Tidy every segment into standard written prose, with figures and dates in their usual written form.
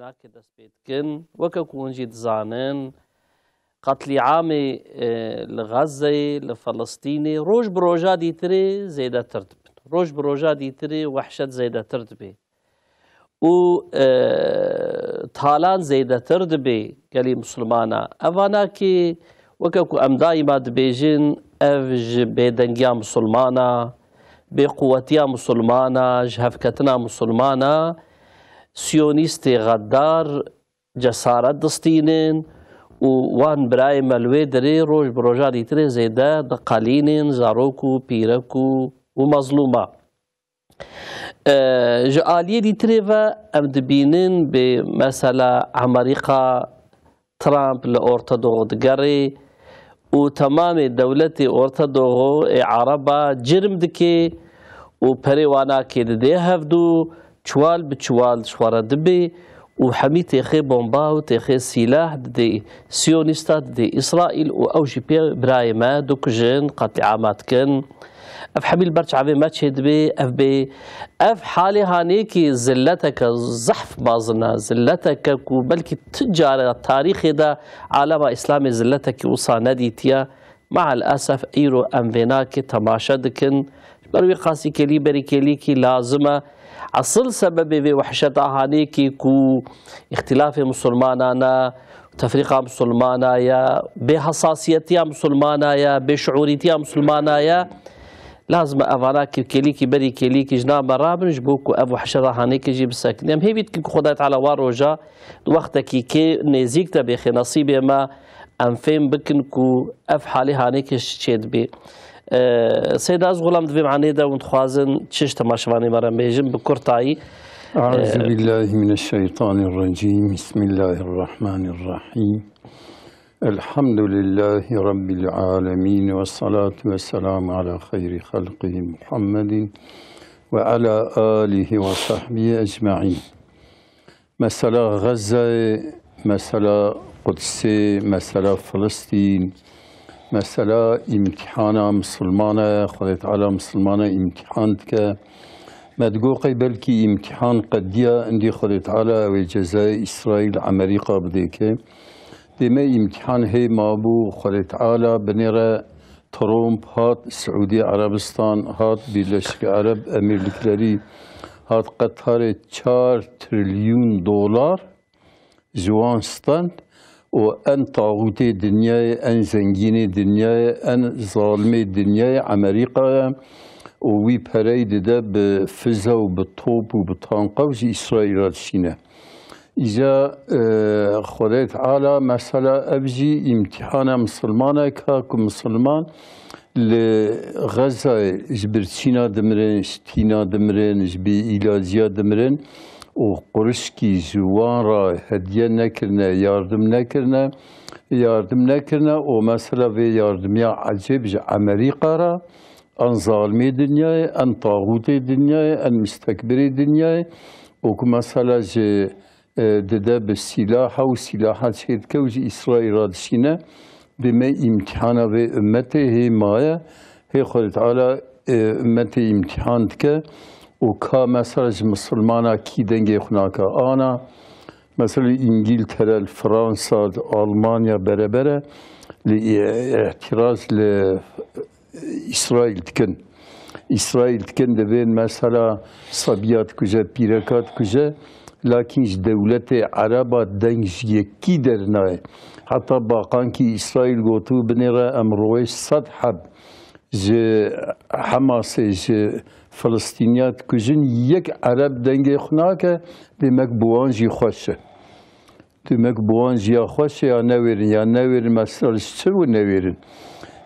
هناك دەست پێکردن وەکو ونجی دزانن قەتلی عامی لە غەزەی لە فەڵەستینی ڕۆژ بە ڕۆژا دیترێ زێدەتر دبن ڕۆژ بە ڕۆژا دیترێ وەحشەت زێدەتر دبێ و تاڵان زێدەتر دبێ گەلی مسلمانە ئەواناکێ وەکو ئەم دایما دبێژن ئەو ji bêdengiya مسلمانە bêquwetiya مسلمانە ji hevketina مسلمانە سیۆنیستê غەدار cesaret distînin û wan birayê me li wê derê roj bi roja dîtirê zêde diqelînin zarok û pîrek û mezlûma. Ji aliyê dîtirê ve em dibînin bê mesela Amerîqa Trump li Ortadox digerê û temamê dewletê Ortadoxo ê Ereba cirm dike û perê wanakê didê hevdû çwal bi çwal xwara dibê û hemî têxê bomba û têxê sîlah didê Siyonîsta didê İsraîl û ew jî pê birayê me dikujin qetlîama dikin. Ev hemî li ber çavê me çê dibê ev bê ev halê haneyekî zilleteke zehf bazine zilleteke ku belkî ti care tarîxê de alema İslamê zilleteke wisa nedîtiye mael esef îro em vê nakê temaşe dikin ji ber wê qasî kelî berî kelîkî lazim e اصل سبب وی وحشت آهانی کی کو اختلاف مسلمانانا تفریقا مسلمانا یا بے حساسیتیا مسلمانا یا بے شعوریتیا مسلمانا یا لازم اوانا کی کلی کی بری کلی کی جناب رابنج بو کو اب وحشت آهانی کی جی بسکنی هم هیویت کی خدا تعالی واروجا وقت کی نزیک تا بخ نصیب ما ام فهم بکن کو اف حالی هانی کی شید بی سيد از غلام دبي معني دا ونتخوازن تشش تماشواني مرم بيجم بكرتاي أعوذ بالله من الشيطان الرجيم بسم الله الرحمن الرحيم الحمد لله رب العالمين والصلاة والسلام على خير خلقه محمد وعلى آله وصحبه أجمعين مسألة غزة مسألة قدس مسألة فلسطين مسألة امتحان مسلمانة خدت على مسلمانة امتحان که مدقوقي بلكي امتحان قدية عندي خدت على وجزاء إسرائيل أمريكا بديكي ديما امتحان هي مابو خدت على بنيرة ترومب هات سعودي عربستان هات بيرلشك عرب أمريكلري هات قطر 4 تريليون دولار جوانستان و ان طاغوتي دنياي ان زنجيني دنياي ان ظالمي دنياي امريكا ووي بريد ده بفزا وبالطوب وبالطانقه وزي اسرائيل رادشينه اذا خديت على مسألة ابجي امتحان مسلمانه كاكو مسلمان لغزة جبرتشينا دمرين شتينا دمرين جبي إيلازيا دمرين و قرشکی جوان را هدیه نکرنه yardım نکرنه و مثلا و yardımya عجب جا امریکا را ان ظالمی دنیای ان طاغوت دنیای ان مستکبری دنیای و که مثلا جا دده به سلاح و سلاحات شد که و جا اسرائیل را دشینه بما امتحانه و امته هی مایه هی خود تعالی امته امتحان که وكا مثلا مسلمانا كي دنجي خناكا انا مثلا انجلترا فرنسا المانيا برابره لاعتراض لاسرائيل تكن اسرائيل تكن دبين مثلا صبيات كجا بيركات كجا لكن دولة عربة دنج يكي درناي حتى باقان كي اسرائيل قوتو بنيرا امرويش صد حب حماس فلسطینیات کجن یک عرب دنگی خناکه demek buanji خوشه demek buanji خوشه یا نویرن مثلا چه و نویرن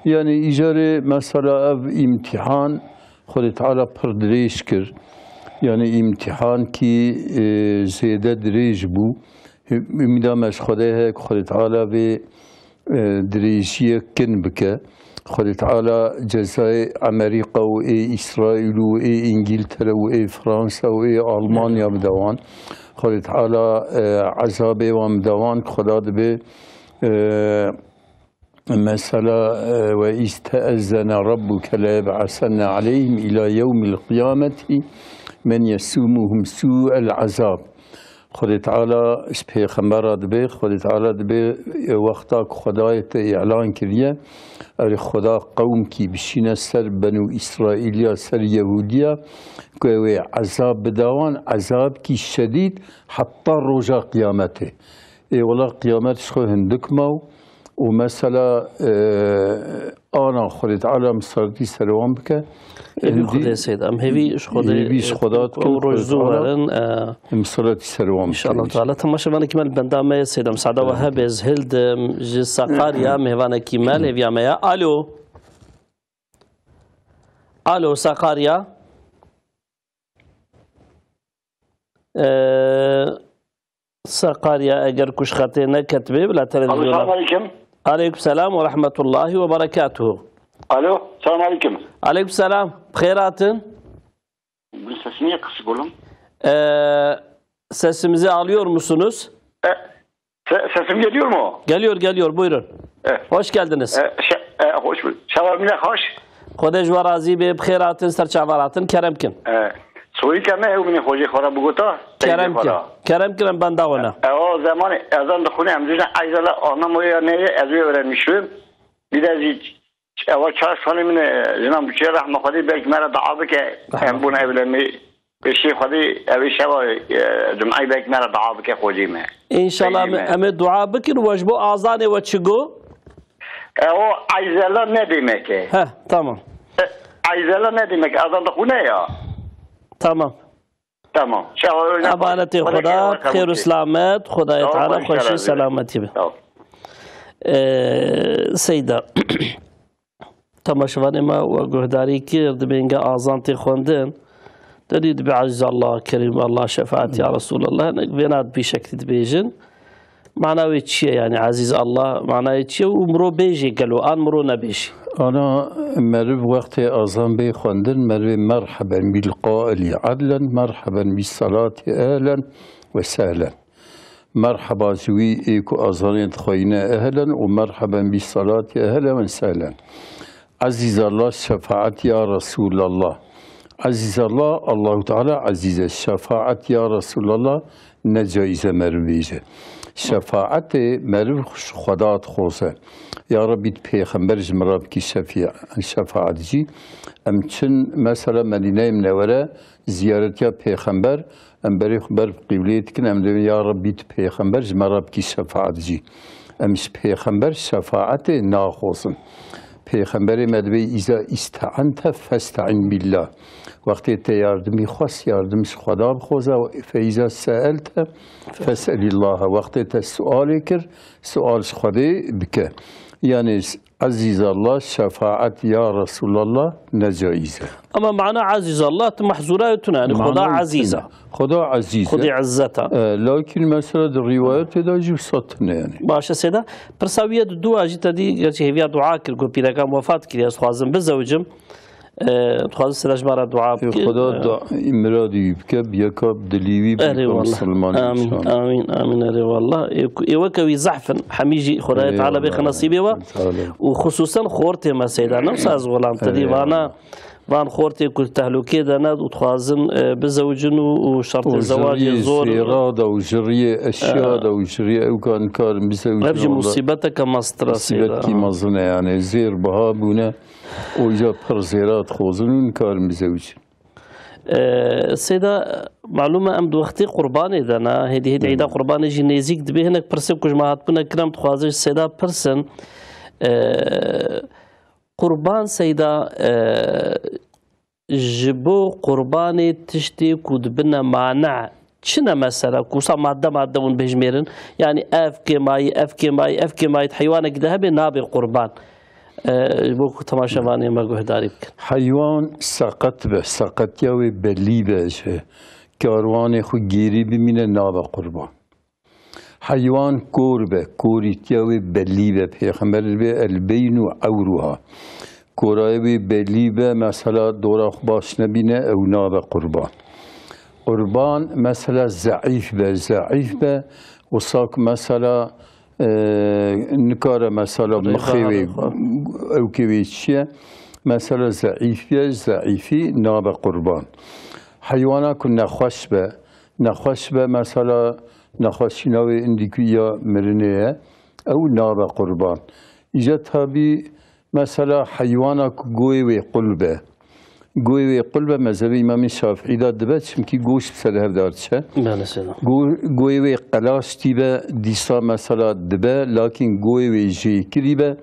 yani icare mesela ev imtihan Xudi Teala pir dirêj kir yani imtihan ki zêde dirêj bû ümida me ji Xwedê heye ku Xudi Teala vê dirêjiyê kin bike خدي تعالى جزاء أمريكا وإيه إسرائيل وإيه إنجلترا وإيه فرنسا وإيه ألمانيا بدوان خدي تعالى عذابي ومدوان خدا دبي مثلا وإستأذن ربك ليبعثن عليهم إلى يوم القيامة من يسومهم سوء العذاب خود تعالی از پیغمبر دبی خود تعالی دبی وقتا خدایت اعلان کردیه ار خدا قوم کی بشینه سر بنو اسرائیلیا سر یهودیا که عذاب بدوان عذاب کی شدید حتی روزا قیامته ولا قیامتش خو هندک ماو ومثلا آنا خود تعالی مسارتی سروان بکه خدا سید ام هیویش خدا تو روز زورن مسارتی سروان ان شاء الله تعالی تماشا وانا كمال بندام سيدم سعد وهب از هلد جسقاريا مهوانا كمال هيا ميا الو سقاريا سقاريا اگر كش خطينا كتبه بلا تلفزيون. السلام عليكم. عليكم السلام ورحمة الله وبركاته. الو السلام عليكم. عليكم السلام بخيرات. Sesini kısık oğlum. Sesimizi alıyor musunuz? Sesim geliyor mu? Geliyor buyurun. Hoş geldiniz. Hoş bulduk. Şevabine hoş. خودش و راضی به بخیراتن سرچاوراتن کرم کن. سوی کمه او منی خوشی خورا بگوتا. کرم کن بنداونا. o zaman ezan da konu emzine ayzala anlamıyor neye ezbe öğrenmişim. Bir de ev çarş hanımın cenab-ı Hak rahmet khadi belki mera dua ki hem buna evlenme beşi khadi ev şeva cumay belki mera dua ki khojime. İnşallah eme dua bikin vecbu azane ve çıgo. O ayzala ne demek ki? Tamam. Ayzala ne demek? Ezan da konu ya. Tamam. Tamam. Amaneti Xuda, xeyr selamet, Xudaya Teala xoşi selameti be. Seyda. تماشاوان ما و گهداری کرد به اینکه آزانتی خوندن دارید به عزیز الله کریم الله شفاعت یا رسول الله نقبینات بیشکل بیجن معناوی چیه یعنی عزیز الله معناوی چیه و مرو بیجی گلو آن مرو نبیشی أنا مرب وقت أذان بي خوندن مرب مرحبا بالقائل عدلا مرحبا بالصلاة أهلا وسهلا مرحبا زوي إيكو أذان خوينا أهلا ومرحبا بالصلاة أهلا وسهلا عزيز الله الشفاعة يا رسول الله عزيز الله الله تعالى عزيز الشفاعة يا رسول الله نجايز مرويجه شفاعت مرو خدات خوزه یا ربی پیغمبر جمراب کی شفاعت جی امچن مثلا مدینه منوره زیارت یا پیغمبر ام بری خبر قبلیت کن ام دوی یا ربی پیغمبر جمراب کی شفاعت جی امش پیغمبر شفاعت ناخوزن پیغمبر مدوی ایزا استعنت فاستعن بالله وقتی ته یاردمی خواست یاردمش خدا بخوزه و فیزا سألت فاسأل الله وقتی ته سؤال کر سؤالش خدا بکه يعني عزيز الله شفاعة يا رسول الله نجايزة أما معنى عزيز الله محظوراتنا يعني خدا عزيزة خدا عزيزة خدا عزتها لكن مثلا الروايات دا جو سطنا يعني باشا سيدا برساوية دو أجيتا دي قرشي هيفيا دعاء كر قو بيرا وفات كري أسخوازم بزوجم تخواز سلاش مرة دعاء بكي خدا مرادي يبكى بيكاب دليوي بكم مسلمان آمين آمين آمين أري والله يوكوي زحفا حميجي خدايا تعالى بيخ نصيبي وخصوصا خورتي ما سيدا نفساز غلام تدي وان خورتي كل تهلوكي دانا وتخوازن بزوجن وشرط الزواج يزور زيرادة وجرية أشياء وجرية أو كان كارم بزوجن أبجي مصيبتك مصدر سيدا مصيبتك مظنة يعني زير بهابونا وإذا بر زيرات خوزن كارم بزوجن سيدا معلومة أم دوختي قرباني دانا هدي عيدا قرباني جي نيزيك دبي هناك برسن كوش ما هاتبنا كرام تخوازش سيدا برسن قربان سيدا جبو قرباني تشتي كود بنا مانع چنا مثلا كوسا مادة ون بجميرن يعني اف كي ماي حيوانك ذهبي نابي قربان بوكو تماشاواني ما گهداری بکن حیوان سقط یاوی بلی بشه کاروان خو گیری بمینه نابا قربان حیوان کوریت یاوی بلی به پیغمبر به البین و عوروها کورای بلی به مثلا دورا باش نبینه او نابا قربان مثلا ضعیف به و ساک مثلا نکاره مثلا مخیوی او که چیه مثلا ضعیفی ناب قربان حیوانا کن نخوش به نخواست به مثلا نخواستی نوی اندیکویا مرنه او نابه قربان ایجا تابی مثلا حیوانا گوی و قلبه گوی و قلبه مذهب امام شافعی داد دبت چمکی گوشت بسره هفدار چه؟ بله سیدا گوی و قلاشتی به دیسا مثلا دبه لکن گوی و جیکری به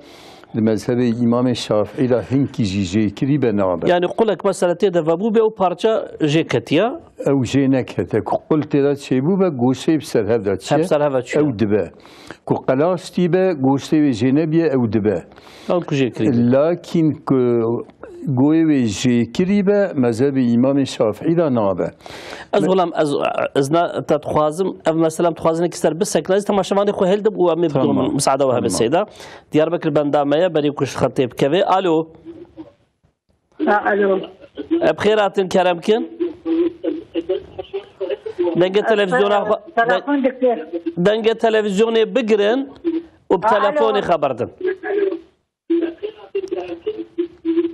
مذهب امام شافعی را هنکی جیکری به نابه يعني قلك مثلا تيدا فابو بي او بارچا جيكتيا او جي نكهته قلت لا تشيبو با گوشتي بسر هذا تشي بسر هذا تشي او دبا كو قلاستي با گوشتي جنبيه او دبا او كجيكري لكن گوي جي كريبا مذهب امام الشافعي لا نابه از غلام از تتخوازم ام مثلا تخوازن كسر بس كلاز تماشاواني خو هلدب و ام بدون مساعده وهب السيده دياربكر بنداميه بري كش خطيب كبي الو الو بخيرات كرمكن دنگ تلفزيون تلفون دكتور دنگ تلفزيوني بقرن وبتلفوني خبردن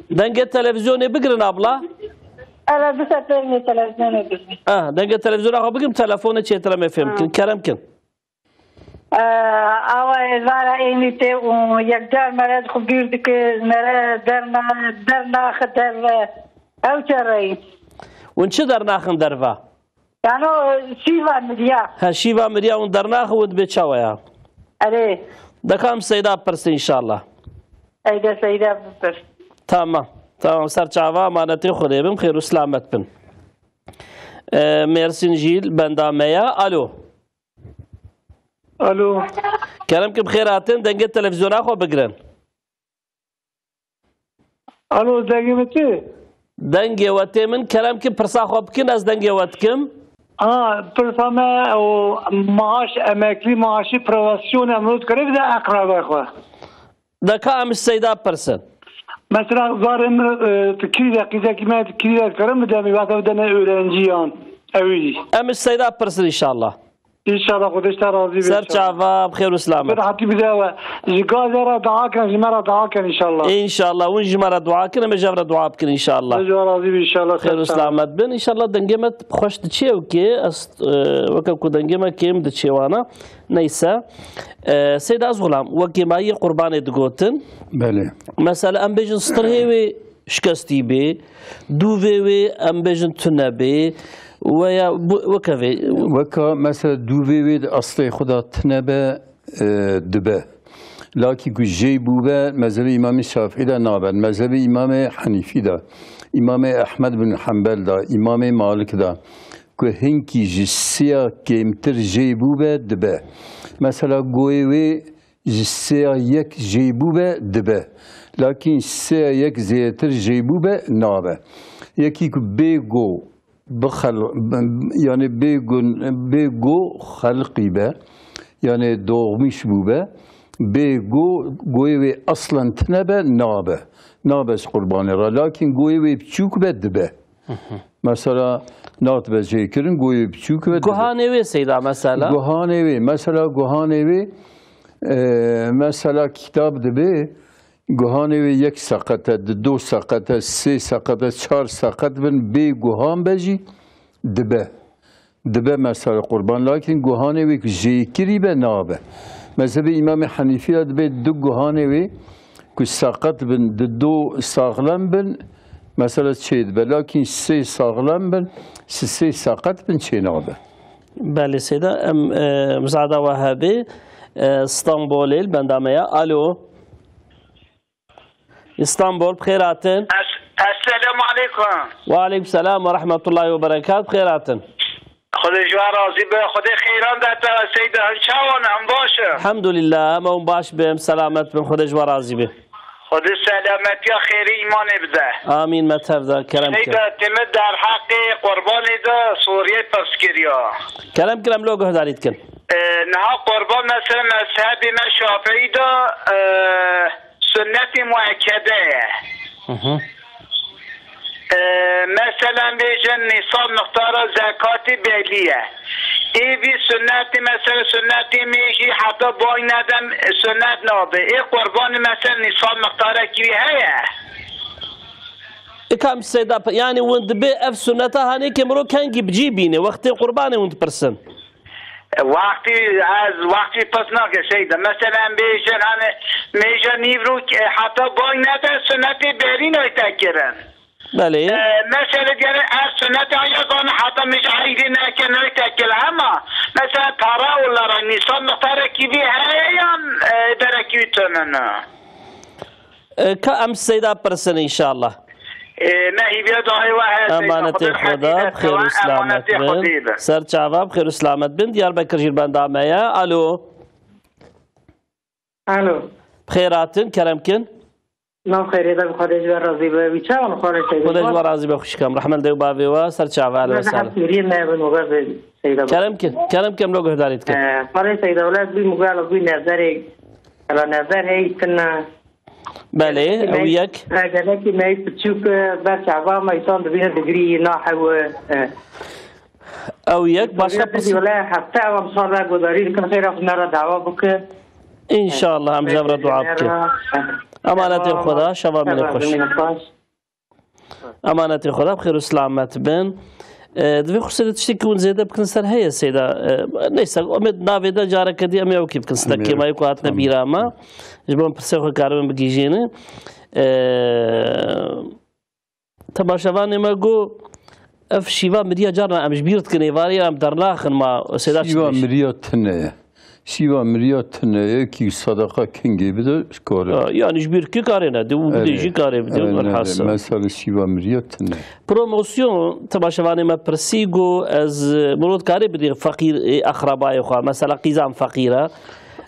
دنگ تلفزيوني بقرن ابلا انا بس اترمي تلفزيون بس دنگ تلفزيون اخو بقرن تلفوني چه ترى ما فهمكن كرمكن اوا ازارا اينيتي ويقدر مرض خبير دك مرض درنا خدر او شري ونچه در ناخن درفا يعني شيفا مديا ها شيفا مريا ون در ناخ ود بچاويا عليه دكام سيدا برس ان شاء الله ايدا سيدا بس تمام سر چاوا مانتي خديبم خير وسلامت بن ميرسين جيل بنداميا الو الو كلامك بخيراتن دنگ التلفزيون اخو بقرن الو دنگي متي دنگ وتي من كلامك برسا خو بكن از دنگ وتكم برسامه او معاش اماكلي معاشي بروفاسيون امروز قريب ده اقرب اخوه دكام السيدا برسن مثلا ظارم تكري دقيقه كما تكري كرم دامي بعد بدنا اورنجيان اوي ام السيدا برسن ان شاء الله ان شاء الله خدش راضي بك سر چاوا بخير وسلامت حتى بدا جازر دعاك جمره دعاك ان شاء الله ان شاء الله ون جمره دعاء كن مجبر دعاء بكن ان شاء الله راضي ان شاء الله خير وسلامت بن ان شاء الله دنگمت خوش دچيو كي وكم كو دنگما كيم دچيوانا نيسا سيد از غلام وكيماي قربان دغوتن بله مثلا ام بيجن سترهي شكستي بي دووي ام بيجن تنبي ويا وكفي وكا مثلا دووي اصلي خدا تنبه دبه لكن كو جي بوبه مذهب امام الشافعي دا نابد مذهب امام حنيفي دا امام احمد بن حنبل دا امام مالك دا كو هنكي جسيا كيمتر جي بوبه دبه مثلا قويوي جسيا يك جي بوبه دبه لكن سيا يك زيتر جي بوبه نابه يكي كو بيغو يعني بيغو خلقي به يعني دوغمش بوبه گویی اصلا تنبه نابش قربانی را لكن گویی بچوک بدبه مثلا نات بجی کرن گویی بچوک بدبه گوهانوی سیدا مثلا گوهانوی مثلا کتاب دبه گوهانوی یک سقطه دو سقطه سه سقطه چهار سقط بن بی گوهان بجی دبه مثلا قربان لكن گوهانوی که جیکری به نابه مذهب امام حنیفی اد به دو گوهانه وی که ساقط بن دو ساغلم بن مثلا چید به لکن سه ساغلم بن سه ساقط بن چه نابه بله سیدا مساعده وهابی اسطنبول بندامیا الو اسطنبول بخيراتن السلام عليكم وعليكم السلام ورحمة الله وبركاته بخيراتن خدا جوار راضی به خدا خیران داده سید هنچاوان هم باشه الحمد لله ما هم باش بهم سلامت بهم خدا جوار راضی به خدا سلامتی یا خیری ایمان بده آمین مطهر ده کرم سید تمت در حق قربان ده سوریه تسکریا کرم کرم لوگه دارید کن نه قربان مثلا مذهب من شافعی ده سنت مؤکده مثلا بیشن نصاب مقدار زکات بلیه ایوی سنتی مثلا سنتی میشی حتی بای ندم سنت نابه ای قربان مثلا نصاب مقدار کی هیه كم سيدا يعني وند بي اف سنتها هني كمرو كان بجيبيني وقت قرباني وند برسن وقتی پس نکه سیدا مثلا بیشتر همه میشه نیورو حتی باگ نده سنتی برین های تکرن بله مثلا دیگه از سنت های قان حتی میشه عیدی نکن های تکل اما مثلا تارا اولا را نیسان مختاره کیوی هیان برکیوی تنن كم سيدا برسن ان شاء الله ما هي بيده واحد امانتي خدا بخير وسلامت بند سر چاوا بخير وسلامت بند دياربكر جيربان داميا الو الو بخيراتن كرمكن نام خير ده بخارج و راضي به بيچا خارج خودش و راضي به خوشكم رحمن ديو بابي و سر چاوا الو سلام سوري ما بنوغه سيدا كرمكن لو داريت كن خارج سيدا ولاد بي مقال بي نظر على نظر هي كنا بله وياك قالك ما بتشوف بس عظام يصون بين دغري نحو او وياك باشا بس ولا حتى وصار قدري كان خير في نرى دعوه بك ان شاء الله هم زبر دعاء بك امانتي خدا شباب من خوش امانتي خدا بخير وسلامت بن دوی خصوصا تشتكي ون زياده بكن سر هي سيدا ليس امد نافيدا جارك دي امي وكيف كن ستكي ما يكو هاتنا بيراما جبون برسخو كاربن بگيجينه تماشاواني ما جو اف شيوا مريا جارنا امش بيرت كني واري ام درلاخن ما سيدا شيوا مريا تنه شیوا مریات نه کی صدقه کنگی بده کاره yani جبير كي كارينا دو بديجي كاري بدو الحاسه مثلا شیوا مریات نه بروموسيون تباشواني ما برسيغو از مرود كاري بدي فقير اقرباي خو مثلا قيزام فقيره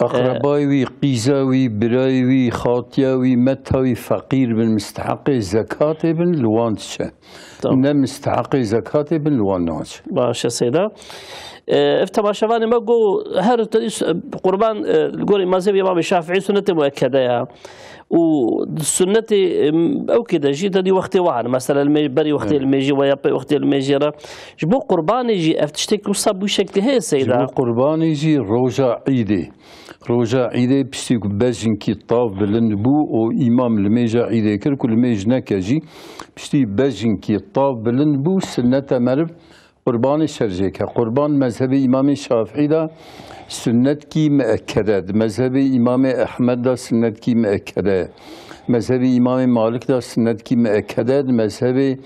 اقرباي قيزاوي برايوي خاطياوي متاوي فقير بالمستحق زكاه بن لوانشه نه مستحق زكاه بن لواناش باشه سيدا افتباشواني ما جو هر قربان الجوري مذهب الإمام الشافعي سنة مؤكدة والسنة أو كده جيت دي وقت واحد مثلا بري وقت الميجي ويا وقت الميجرة جبو قربان يجي افتشتك وصاب بشكل هي سيدا جبو قربان يجي روجا عيدي روجا عيدي بستيك بجن كي طاف بالنبو او إمام الميجا عيدي كل الميج نكجي بستي بجن كي طاف بالنبو سنة مرب قربان شرجك قربان مذهب امام الشافعي دا سنت کی مؤکده مذهب امام احمد دا سنت کی مؤکده مذهب امام مالک دا سنت کی مؤکده مذهب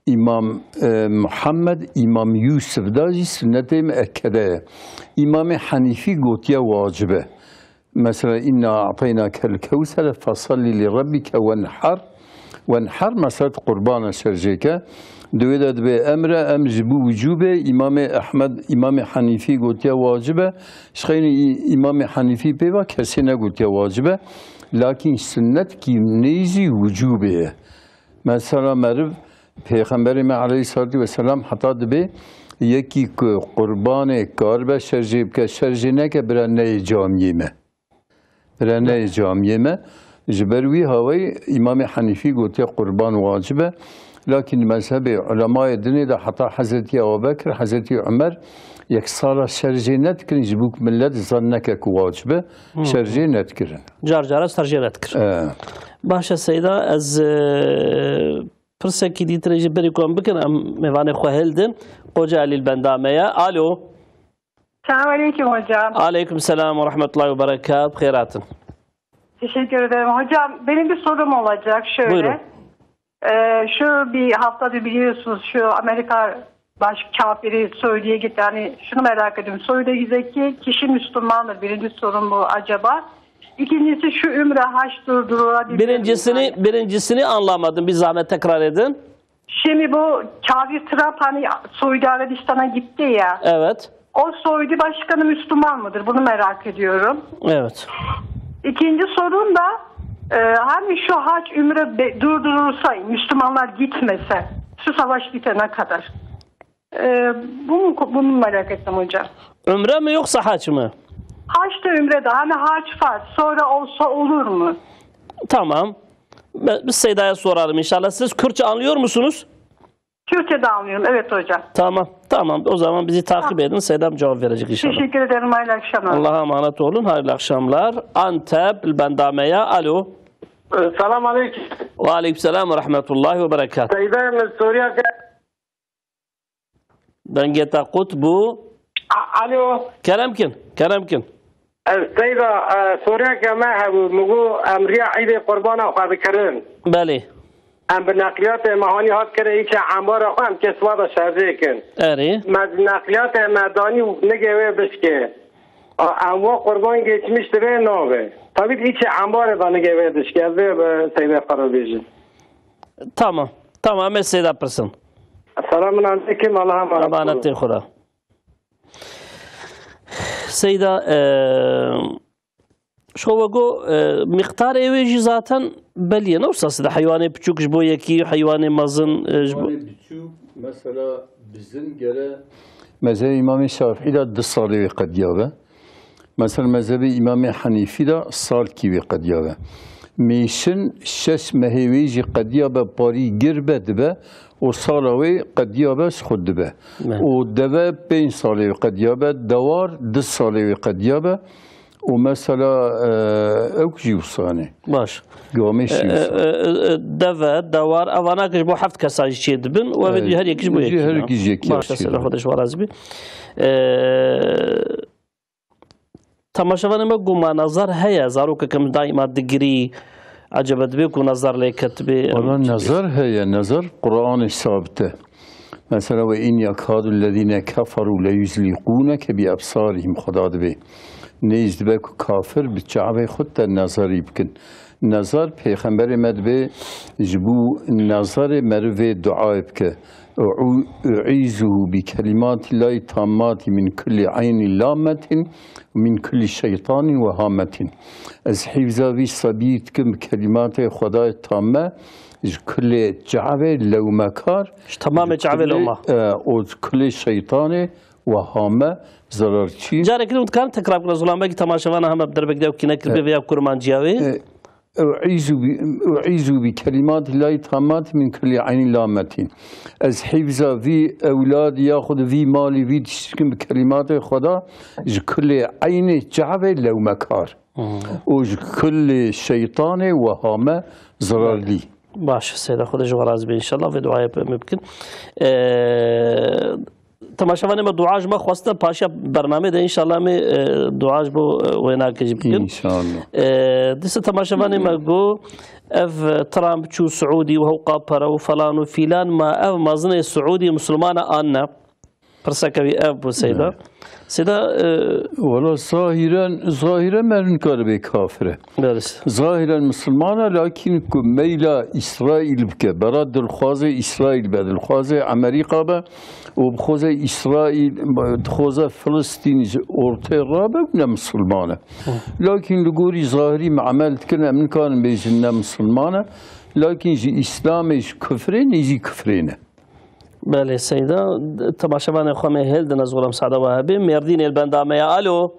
امام محمد امام یوسف دا سنت مؤکده امام حنیفی گوتیا واجبه مثلا انا اعطيناك الكوثر فصل لربك وانحر مثلا قربان شرجك دویداد به امر جبو وجوبه امام احمد امام حنیفی گوتیا واجبه شخین امام حنیفی پیوا کسی نگوتیا واجبه لكن سنت کی نیزی وجوبه مثلا مرد پیغمبر ما علیه الصلاة والسلام حتی دبه یکی قربان کار به شرجیب که شرجی نکه برانه جامعه ما جبروی هوای امام حنیفی گوتیا قربان واجبه لكن مذهب علماء الدنيا ده حتى حضرت أبو بكر حضرت عمر یک سال شرجی نتکرن جبوک ملت ظنک واجبه شرجی نتکرن جار شرجی نتکرن باشه سیدا از پرسه کی دیت رجی بری کن بکن میوان خوهلدن قوجه علی البندامه الو السلام عليكم hocam. Aleyküm selam ve rahmetullahi ve berekat. Bkhairatın. Teşekkür ederim hocam. Benim bir sorum olacak şöyle. Buyurun. Şu bir haftadır biliyorsunuz şu Amerika baş kafiri Suudi'ye gitti. Yani şunu merak ediyorum. Suudi'deki kişi Müslümandır. Birinci sorun bu acaba. İkincisi şu ümre haç durdurulabilir. Birincisini anlamadım. Bir zahmet tekrar edin. Şimdi bu kafir Trump hani Suudi Arabistan'a gitti ya. Evet. O Suudi başkanı Müslüman mıdır? Bunu merak ediyorum. Evet. İkinci sorum da hani şu hac ümre durdurulsa, Müslümanlar gitmese, şu savaş bitene kadar. Bunu merak ettim hocam. Ümre mi yoksa hac mı? Hac da ümre de. Hani hac farz. Sonra olsa olur mu? Tamam. Biz Seyda'ya soralım inşallah. Siz Kürtçe anlıyor musunuz? Kürtçe'de anlıyorum. Evet hocam. Tamam. O zaman bizi takip edin. Seyda'm cevap verecek inşallah. Teşekkür ederim. Hayırlı akşamlar. Allah'a emanet olun. Hayırlı akşamlar. Antep, Bendame'ye. Alo. Selam aleyküm. وعليكم السلام ورحمة الله وبركاته. سيدة من سوريا دنجتا قطبو. الو كلامكن. السيدة سوريا كما هو مگو امريا عيد قربان خواهد کرن. بله. ام بنقلیات مهانی هات کرده ای که عمار خواهم کسواد شرده کن. اره. نقلیات مدانی نگوه بشکه. اموا قربان geçmiş de nove. Tabii içi ambar da negeve dışke ve Seyda Karabeci. Tamam. Tamam Seyda Persson. Selamun aleyküm Allah'a emanet. Emanet Khura. Seyda شو بقول مقدار إيجي ذاتن بليه نوصل ده حيواني بتشوكش بويكي حيواني مازن مثلا bizim göre mezhebi İmam Şafii de 10 salı قد يابه مثلا mezhebi İmam Hanifi de sal gibi قد يابه میشن 6 مهویجی قد يابه پاری گربه دبه و سالوی قد يابه خود دبه و دبه 5 سالی قد يابه دوار 10 سالی قد يابه و مثلا اوک جیوسانه باش گامش جیوسانه دوار اوانا کش بو 7 کسای چی دبن و بدی هر یکیش بو یکی هر یکیش یکی باش اصلا خودش وارز بی تماشاوان ما گوما نظر هيا زارو كم دائما دقري عجبت بك ونظر لك تبي والله نظر هيا نظر قرآن ثابته مثلا وإن يكاد الذين كفروا ليزلقونك بأبصارهم خدا دبي نیز به کافر به چعبه خود در نظری بکن نظر پیغمبر مدبه جبو نظر مروه دعای بکن اعیزه بکلمات الله تامات من کل عین لامت ومن کل شیطان و هامت از حفظه وی صبیت کن کلمات خدای تامه کل جعبه لومکار تمام جعبه لومه و کل شیطان و هامه ضرر چی؟ جاره کدوم کار تکرار کنه زلام بگی تماشاوانه هم بدر بگی که نکرده بیا کرمانجیاوی أعيذ بكلمات الله التامات من كل عين لامة از حفظ في أولاد ياخذ في مالي في تشتكم بكلمات خدا كل عين جعب لو مكار وكل شيطان وهامة ضرر لي باش سيدة خود جوراز بي إن شاء الله في دعاء ممكن تماشاوانه ما دعاج ما خواسته پاشا برنامه ده انشالله می دعاج بو وینا کجی بکن انشالله دست تماشاوانه ما گو اف ترامپ چو سعودي وهو قابره وفلان وفلان ما اف مازن سعودي مسلمان آننا پرسکوی اف بو سيدا سيدا ولا ظاهرا من کار به کافره ظاهرا مسلمانه لكن میلا اسرائیل بکه برای دلخواز اسرائیل به دلخواز امریکا به و بخواز اسرائیل بخواز فلسطین ارتای رابه نه مسلمانه لكن لگوری ظاهری معمل کنه من کار بیشن نه مسلمانه لكن اسلامش کفره نیزی کفرینه بله سيدة تماشاوان خامه هل دنزورم سعادة وهبي مردين البندامة الو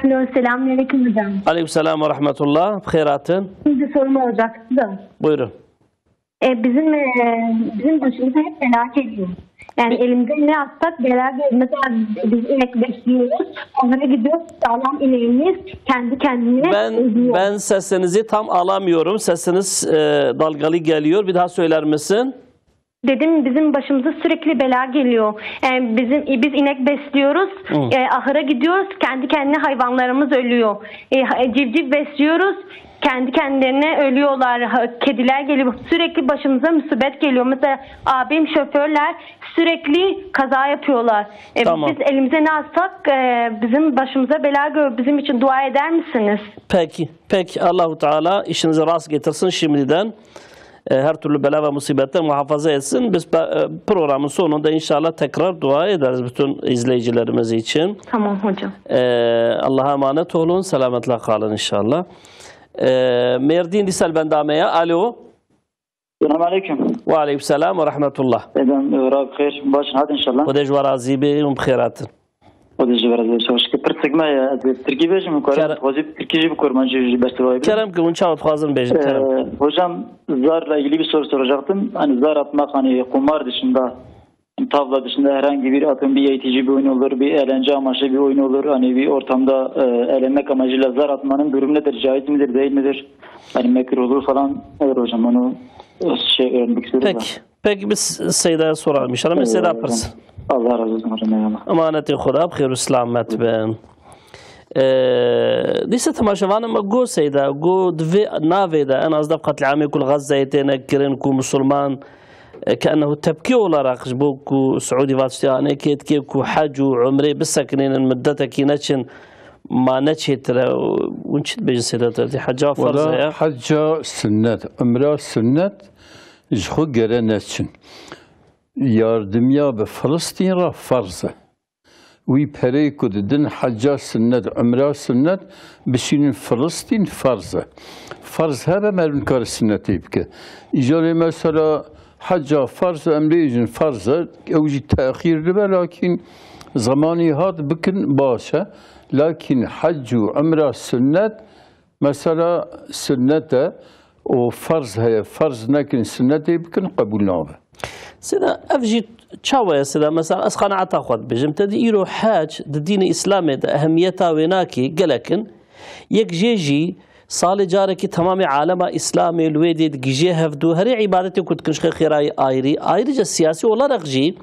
السلام عليكم hocam. عليكم السلام ورحمة الله بخيراتن. Bir sorum olacaktı da. Buyurun. Bizim başımıza hep bela geliyor. Yani elimizde ne atsak bela geliyor. Mesela biz inek besliyoruz. Onlara gidiyoruz sağlam ineğimiz kendi kendine ölüyor. Ben sesinizi tam alamıyorum. Sesiniz dalgalı geliyor. Bir daha söyler misin? Dedim bizim başımıza sürekli bela geliyor. Yani biz inek besliyoruz, ahıra gidiyoruz, kendi kendine hayvanlarımız ölüyor. Civciv besliyoruz, kendi kendilerine ölüyorlar. Kediler geliyor, sürekli başımıza musibet geliyor. Mesela abim şoförler sürekli kaza yapıyorlar. Tamam. Biz elimize ne alsak bizim başımıza bela geliyor. Bizim için dua eder misiniz? Peki. Allahu Teala işinizi rast getirsin şimdiden. Her türlü bela ve musibetten muhafaza etsin. Biz programın sonunda inşallah tekrar dua ederiz bütün izleyicilerimiz için. Tamam hocam. Allah'a emanet olun. Selametle kalın inşallah. Merdin Disel Bendame'ye. Alo. Selamun Aleyküm. Ve Aleyküm Selam ve Rahmetullah. Eden Rabbi hayır. Başın hadi inşallah. Ve de jvarazi be umkhiratin. Ve de jvarazi. Şoşke pırtıkma ya. Türkiye bejim yukarı. Vazip Türkiye bu kurmancı bestevayı. Kerem ki unçavat fazın bejim. Hocam zarla ilgili bir soru soracaktım. Hani zar atmak hani kumar dışında tavla dışında herhangi bir atıyorum bir eğitici bir oyun olur, bir eğlence amaçlı bir oyun olur. Hani bir ortamda eğlenmek amacıyla zar atmanın durumu nedir? Caiz midir, değil midir? Hani mekruhluğu falan olur hocam. Onu öğrenmek istiyorum. Peki. Peki biz Seyda soralım inşallah. Ben Seyda yaparsın. Allah razı olsun hocam. Eyvallah. Amaneti Khuda bxir ve selamet ben. ليس تماشاوانا ما جو سيدا جو دفي نافيدا انا قصدي قتل العام كل غزه يتنكرن كو مسلمان كانه تبكي ولا راقش بوكو سعودي فاتشتي كيت كيكو حج وعمري بسكنين مدتها كي نتشن ما نتشت ونشت بيجي سيدا حجا فرض حجا سنت عمره سنت جخو جرا نتشن yardımya به فلسطین را فرضه وی پری کددن حجا سنت عمره سنت بشین فلسطین فرضه فرض هذا ما نكر سنتي بك إجارة مثلا حجا فرض أمريكا فرضه أوجي تأخير لبا لكن زماني هاد بكن باشا لكن حج وعمره سنت مثلا سنته وفرض هي فرض لكن سنتي بكن قبول نابه سيدا أفجي تشاوي سيدا مثلا أسخان عتاخد بجم تدي إيرو حاج الدين الإسلامي أهميتها ويناكي قلكن يك جيجي صالي جاركي تمام عالم إسلامي الويدي جيجي هفدو هري عبادتي كنت كنش خيراي آيري جا السياسي ولا رغجي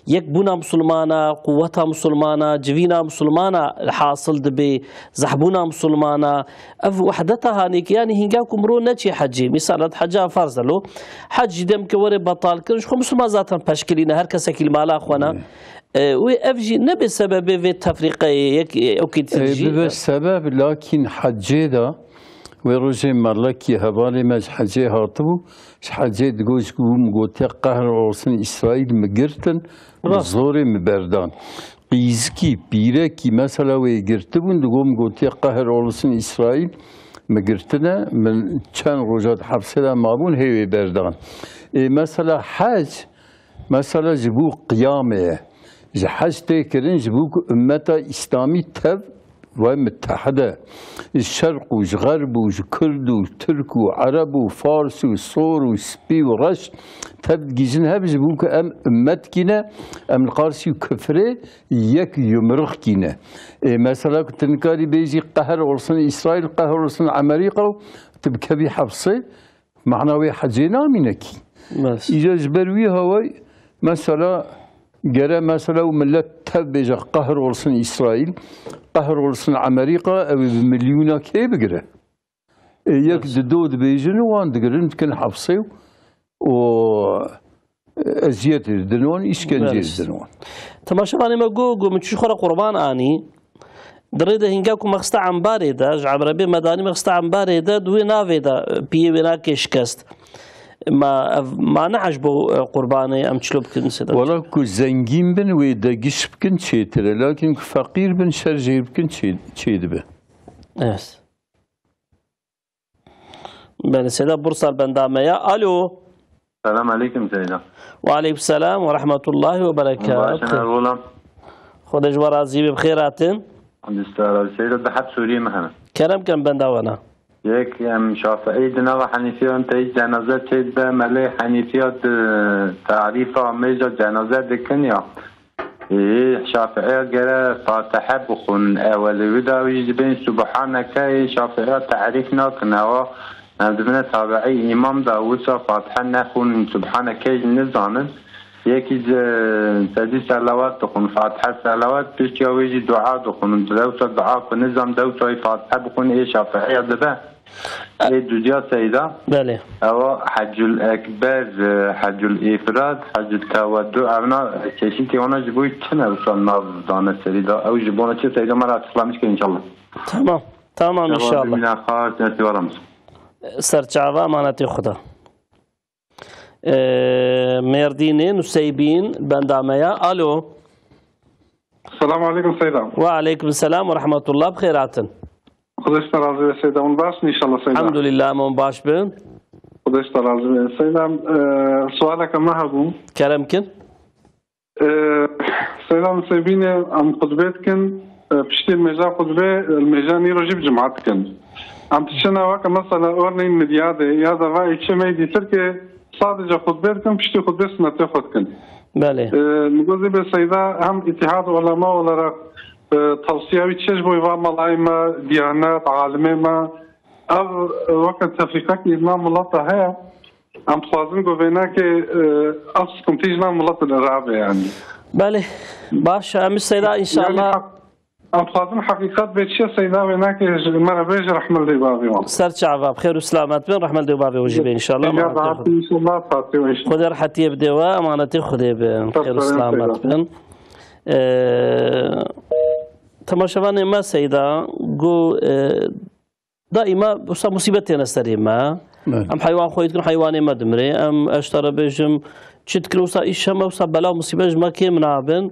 يك بونا مسلمانا قوتها مسلمانا جوينا مسلمانا الحاصل دبي زحبونا مسلمانا أف وحدتها هانيك يعني هنجاكم مرو نتشي حجي مثلا حجا فرض له حج دم كوري بطال كنش خو مسلمان ذاتا باشكلينا هر كسا كلمالا أخوانا وأفجي نبي سبب في التفريق يك أوكي تفجي بالسبب لكن حجي ده وروجي مالكي هبالي ماج حجي هاتبو حجي تقولش قوم قوتي قهر عرسن إسرائيل مقرتن زوري مبردان قيزكي بيركي مثلا ويقرتبون تقوم قوتي قهر عرسن إسرائيل مقرتنا من كان روجات حفصة مابون هي بردان مثلا حج مثلا جبو قيامه حج تكرن جبو أمتا إسلامي تب ومتحدة الشرق والغرب والكرد والترك وعرب وفارس وصور وسبي ورش تبجيزن هبز بوك أم أمتكنا أم القارسي وكفرة يك يمرخ كنا مثلا كنت نكاري بيجي قهر ورسن إسرائيل قهر ورسن أمريكا تبكبي حفصة معنوي حجينا منكي إذا جبروي هواي مثلا جرى مثلا وملت تبجي قهر ورسن إسرائيل قهر ورسن أمريكا أو بمليون كي بقرا يك دود بيجن وان دقرن كن حفصي و أزيات الدنوان إشكنجي الدنوان تماشا أنا ما جو من شو خرا قربان أني دريده هنجاكم مخستا عن بارده جعب ربي مداني مخستا عن بارده دوي نافيدا بيه بناكش كست ما نعجبه قرباني أم تشلوب كن سيدا والله كو زنجين بن ويدقش بكن شيتر لكن فقير بن شرجير بكن شيد به yes بن سيدا بورصة البندامية ألو السلام عليكم سيدا وعليكم السلام ورحمة الله وبركاته خود جوار عزيبي بخيراتن عند استاذ سيدا بحب سوريا مهنا كلام كان بنداونا يك ام شافعي دنا وحنيفي انت جنازه تشد به ملي حنيفيات تعريفه ميجا جنازه دكنيا شافعي غير فاتحه بخون اول ودا ويجبين سبحانك شافعي تعريفنا كنوا ندمنا تابعي امام داوود فاتحه نخون سبحانك نزانن يكي تدي صلوات تكون فاتحه صلوات بيش ويجي دعاء تكون دوت دعاء نظام دوت فاتحه بكون ايه شافعي ده ايه دوجا سيدا بله او حج الاكبر حج الافراد حج التودع انا چشيتي انا جبوي تنا وصل ناز دانه سيدا او جبونه چه سيدا مرا اسلامش ان شاء الله تمام ان شاء الله من خاص نتورمس سرچاوا امانت خدا مردين نسيبين بندامية ألو السلام عليكم سيدة وعليكم السلام ورحمة الله بخيراتن خدش ترازي سيدة من باش إن شاء الله سيدة الحمد لله من باش بن خدش ترازي سيدة سؤالك ما هبو كلامكن سيدة نسيبين عم خطبتكن بشتي المجا خطبة المجا نيرو جيب جمعتكن عم تشنا واقع مثلا أورنين مديادة يا ذا واي شمي دي تركي صادجة خطبتكم بشتي خطبة سنتي خطكن بله. نگوزی به سیدا هم اتحاد علما olarak tavsiyevi çeş boyu var malayma diyanet alime ma ev vakit tefrikak İzmam mulata haya am xwazim govena ki ev sıkıntı İzmam mulata rabe yani. بله باش امس سيدا ان شاء الله ام خاطر حقيقات بيتشي سيدا ويناك مرة بيج رحمة الله بابي سرت شعبا بخير وسلامات بين رحمة الله بابي وجيبين ان شاء الله ان شاء الله فاتي وان شاء الله خذ راحتي بدوا امانتي خذي بخير وسلامات بين تماشاوان ما سيدا جو دائما وصا مصيبتي انا سريما ام حيوان خويت كن حيواني ما دمري ام اشترى بيجم تشد وصا إيشما وصا بلا مصيبة ما كي منابن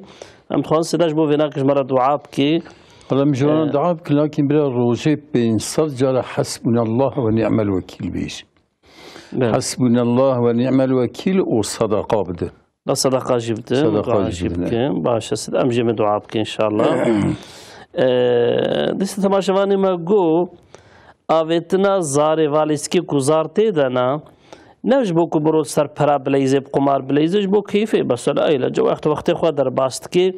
أم تخوان سداش بو فيناك جمرة دعاء بكي والله مجرد دعاء بكي لكن بلا روجي بين صرجال حسبنا الله ونعم الوكيل بيش حسبنا الله ونعم الوكيل وصدقة بده لا صدقة جبده صدقة جبده باش سد أم جمع دعاء بكي إن شاء الله دست تماشواني ما جو آویتنا زاری والیسکی گزارته دانا نوش بو کو برو سر پرا بلیزه قمار بلیزه بو کیفه بس لا ایلا جو وقت خود در باست کی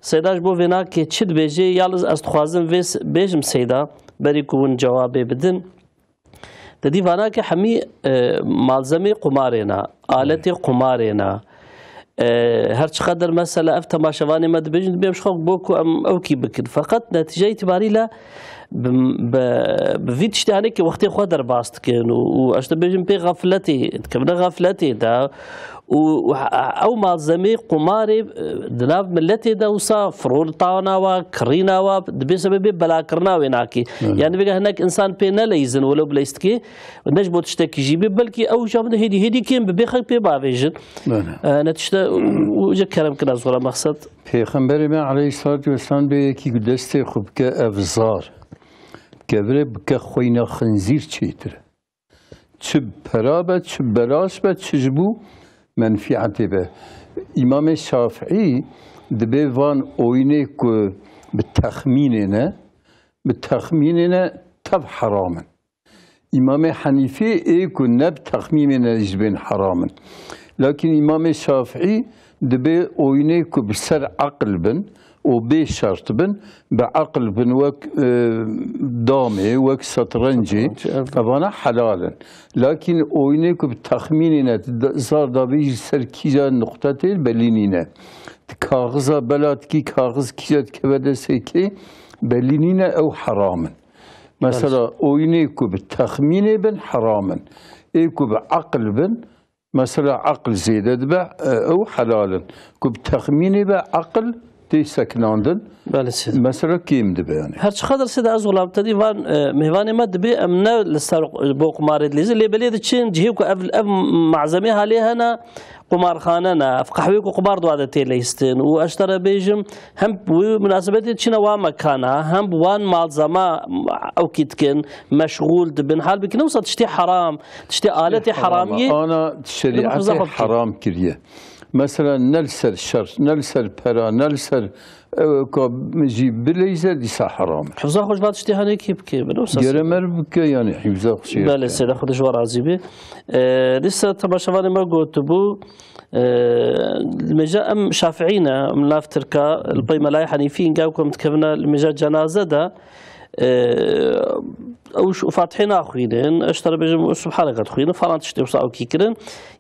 سیداش بو وینا کی چید بیجه یالز از خوازم ویس بیجم سیدا بری کون جواب بدن تدی وانا که همی مالزمه قمارینا آلت قمارینا هر چقدر مثلا اف تماشوانی مد بجن بیمش خو بوکو ام او کی بکن فقط نتیجه اعتباری لا بفيد اشتهاني كي وقتي خو در باست كن واشتا بيجم بي غفلتي تكبنا غفلتي دا او مالزمي قماري دناب ملتي دا وصا فرول طاونا وكرينا و بسبب بلا كرنا ويناكي يعني بقى هناك انسان بينا ليزن ولو بلايستكي نجبو تشتكي جيبي بلكي او جابنا هيدي كيم ببيخك بي بافيجن نتشتا وجا كلام كنا صورة مقصد پیغمبر ما عليه الصلاة والسلام به یکی دسته خوب که افزار گبره بکه خوینا خنزیر چیتره چه پرابه چه بلاش به چه جبو منفعتی به امام شافعی دبی وان اوینه که به تخمینه نه تب حرامن امام حنیفی ای که نب تخمینه جبین حرامن لكن امام شافعی دبی اوینه که بسر عقل بن و بي شرط بن بعقل بن وك دامي وك شطرنجي طبعا حلالا لكن اوينيك بتخميننا زار دابي سر كيجا نقطة بلينينا كاغزا بلاد كي كاغز كيجا كبدا سيكي بلينينا او حراما مثلا اوينيك بتخمين بن حراما ايكو بعقل بن مثلا عقل زيادة بع او حلالا كبتخمين بعقل سكناندن مثلا كيم دبياني هرش خضر سيدا أزغلام تدي وان مهواني ما دبي أمنا لسر بو قمار ليز اللي بليد تشين جهيوكو أب معزمي عليها أنا قمار خاننا في قحويكو قمار دوادة تيليستين واشترى بيجم هم بمناسبة تشينا وان مكانها هم بوان معزمة أو كيتكن مشغول دبن حال بك نوصل تشتي حرام تشتي آلتي حرامية أنا شريعتي حرام كريه مثلا نلسر شر نلسر برا نلسر كجي بليزة دي حرام حفظا خوش بعد اشتهاني كيف بنوصل جرمر بك يعني حفظا خوش بله سيدا خودش ورازيبي لسه تماشاواني ما قلت بو المجا ام شافعينا من لافتركا القيمة لا حنيفيين قاوكم تكفنا المجا جنازة دا او فاتحين اخوينن اشترى بجم سبحانك اخوينن فرانت تشتي وصاو كيكرن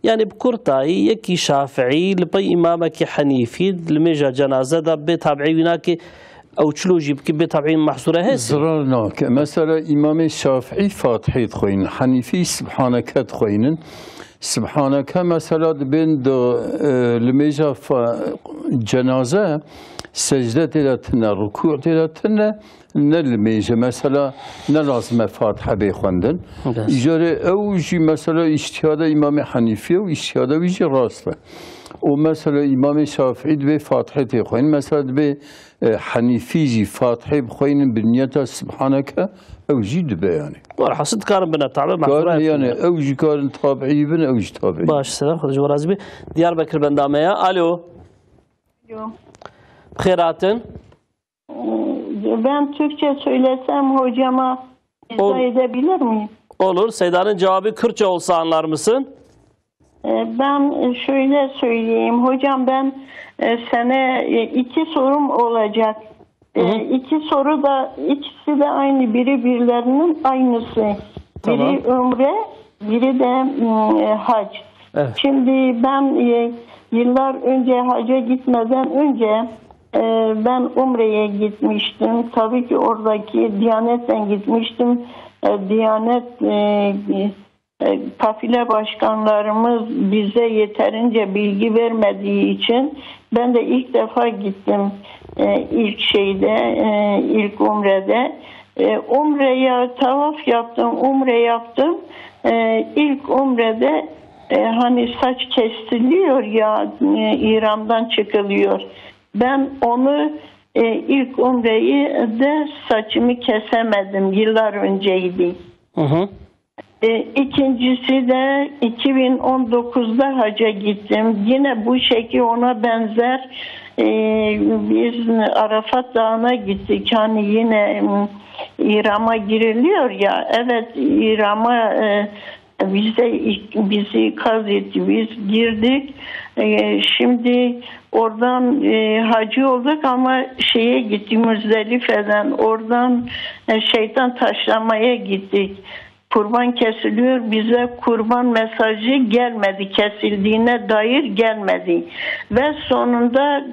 يعني بكرتاي يكي شافعي لبي امامك حنيفي الميجا جنازه دا بتابعي هناك او تشلوجي بتابعين محصوره هسه زرارناك مثلا امام الشافعي فاتحي خوين حنيفي سبحانك خوينن سبحانك مثلا بين الميجا جنازه سجده تلاتنا ركوع تلاتنا نلميجه مثلا نلازم فاتحه بخوندن اجاره اوجي مثلا اجتهاد امام حنيفي و اجتهاد ويجي راسته ومثلا امام شافعي به فاتحه تخوين مثلا به حنيفي جي فاتحه بخوين بنيته سبحانك اوجي دبه يعني راح صد كارن بنا تعبان مع يعني اوجي كارن تابعي بن اوجي تابعي باش سلام خذ جوازبي ديار بكر بنداميه الو خيراتن Ben Türkçe söylesem hocama izah edebilir miyim? Olur. Seyda'nın cevabı Kürtçe olsa anlar mısın? Ben şöyle söyleyeyim. Hocam ben sana 2 sorum olacak. 2 soru da ikisi de aynı. Biri birilerinin aynısı. Tamam. Biri umre, biri de hac. Evet. Şimdi ben yıllar önce hacca gitmeden önce ben umreye gitmiştim. Tabii ki oradaki Diyanet'ten gitmiştim. Diyanet kafile başkanlarımız bize yeterince bilgi vermediği için ben de ilk defa gittim ilk umrede. Umreye tavaf yaptım, umre yaptım. İlk umrede hani saç kesiliyor ya, İran'dan çıkılıyor. Ben onu ilk umreyi de saçımı kesemedim. Yıllar önceydi. İkincisi de 2019'da hacca gittim. Yine bu şekil ona benzer biz Arafat Dağı'na gittik. Hani yine İram'a giriliyor ya. Evet, İram'a bizi ikaz etti. Biz girdik. Şimdi oradan hacı olduk ama şeye gittik, Müzdelife'den. Oradan şeytan taşlamaya gittik. Kurban kesiliyor. Bize kurban mesajı gelmedi. Kesildiğine dair gelmedi. Ve sonunda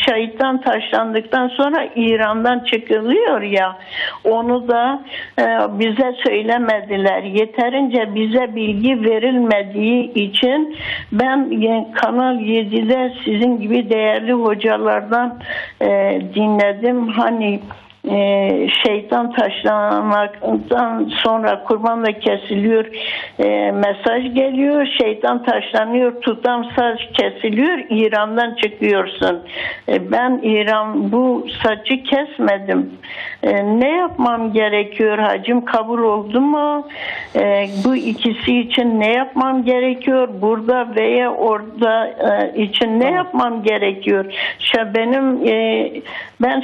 şeytan taşlandıktan sonra İran'dan çıkılıyor ya. Onu da bize söylemediler. Yeterince bize bilgi verilmediği için ben Kanal 7'de sizin gibi değerli hocalardan dinledim. Hani şeytan taşlamaktan sonra kurban da kesiliyor, mesaj geliyor, şeytan taşlanıyor, tutam saç kesiliyor, İran'dan çıkıyorsun. Ben bu saçı kesmedim. Ne yapmam gerekiyor? Hacım kabul oldu mu? Bu ikisi için ne yapmam gerekiyor? Burada veya orada için ne yapmam gerekiyor? Ben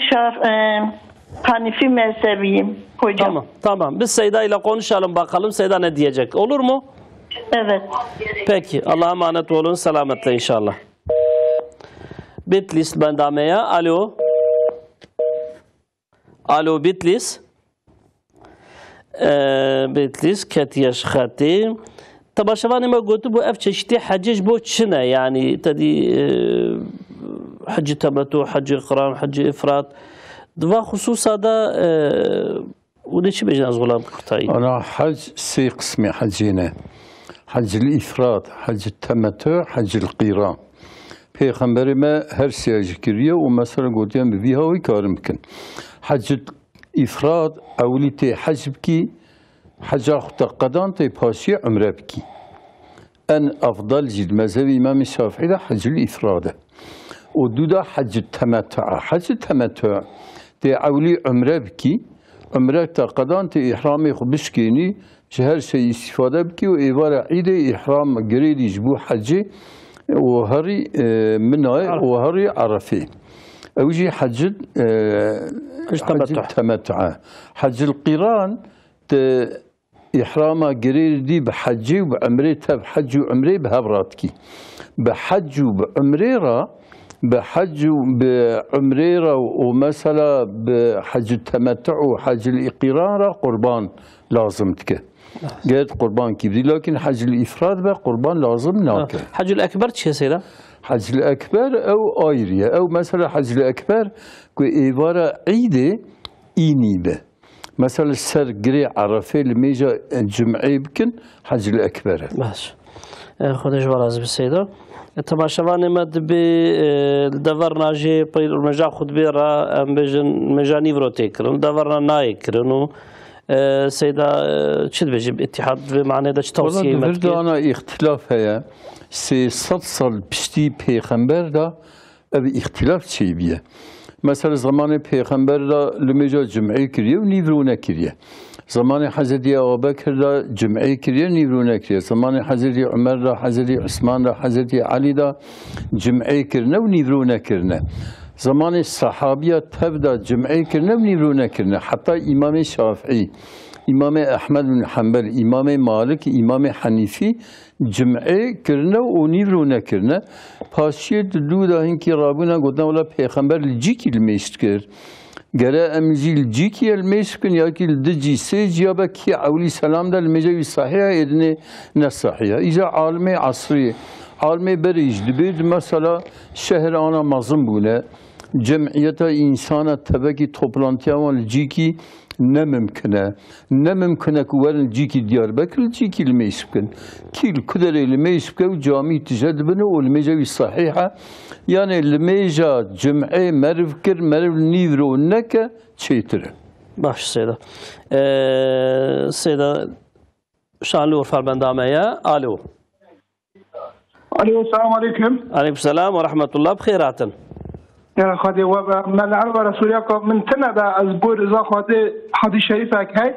Hanifi mezhebiyim hocam. Tamam. Biz Seyda ile konuşalım bakalım. Seyda ne diyecek? Olur mu? Evet. Peki. Allah'a emanet olun. Selametle inşallah. Bitlis bendameye. Alo. Alo Bitlis. Bitlis ketiyeş khati. Tabaşavani ma gotu bu ev çeşitli hacc bu çine yani tadi hacc tamattu, hacc qiran, hacc ifrat. دوا خصوصا دا ودي شي بيجي نزغلام كرتاي انا حج 3 قسمي حجينا حج الافراد حج التمتع حج القيران پیغمبر ما هر سیاج کریه و مثلا گفتیم به هاوی کارم کن حج الافراد اولیت حج بکی حج خود قدان تی پاسی عمره بکی ان افضل جد مذهب امام الشافعی ده حج الافراده و دو ده حج التمتع حج التمتع تی اولی عمره بکی عمره تا قدان تی احرامی خو بشکینی هر شيء استفاده بکی و ایوار عید احرام گریدی جبو حجی و هری منای و هری عرفه اوجي حج التمتع حج القران احرام گریدی بحجی و بعمره تب حج و عمره بهبراتکی بحج و بعمره را بحج بعمره ومثلا بحج التمتع وحج الإقرار قربان لازم تك قد قربان كبير لكن حج الإفراد بقربان لازم ناكل حج الأكبر شو سيدا حج الأكبر أو آيريا أو مثلا حج الأكبر كإبارة عيدة إيني به مثلا السر قري عرفة لميجا جمعي بكن حج الأكبر باش خودش براز بالسيدة تماشاوان مد به دورنا جي مجا خود بیرا مجانی وروتی کرن دورنا نای کرنو سيدا چه بيجي اتحاد معناه ده توصيه متكي انا اختلاف هيا سي 100 سال بشتي پیغمبر دا ابي اختلاف شي بيه مثلا زمان پیغمبر دا لمجا جمعي كريه و نيفرونا كريه زمان حضرت ابوبکر را جمعه کردن نیورونه کرد زمان حضرت عمر را حضرت عثمان را حضرت علی را جمعه کردن و نیورونه کردن زمان صحابیه تبدا جمعی کرنه و نیرو نکرنه حتی امام شافعی امام احمد بن حنبل امام مالک امام حنیفی جمعی کرنه و نیرو نکرنه پاسچه دو دا هنکی رابونا گفتن ولی پیغمبر لجیکی المیشت کرد گره امزی لجیکی المیشت کن یا که لدجی سیج یا با کی اولی سلام دا المجاوی صحیحه ادنه نصحیحه ایجا عالم عصری عالم بریج دبید مثلا شهر آنا مظلم بونه جمعیت انسان تبکی توپلانتیا و لجیکی نممکنه که ورن جیکی دیاربکر جیکی الميس بكن كيل كدر الميس بكن وجامي تجد بنو والميجاوي صحيحة يعني الميجا جمعي مرفكر مرف نيفرو نكا تشيتر باش سيدة سيدة شانلور فرماندامية الو السلام عليكم. عليكم السلام ورحمة الله بخيرات. يا خدي وما العرب رسولك من تنبع أزبور إذا خدي حديث شريفك هاي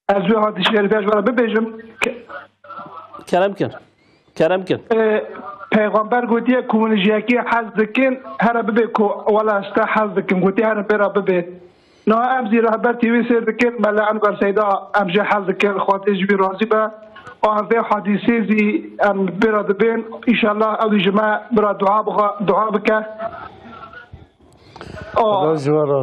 أزبور حديث شريفك ولا ببيجم كلامكن پیغمبر گویی کمونیستی حز دکن هر ببی کو ولا است حز دکن گویی هر برا ببی نه امزی رهبر تیوی سر دکن ملا انور سیدا امجه حز دکن خاطر جبی راضی به آن به حدیثی زی ام برا دبین ان شاء الله اول جماعه برا دعا بکه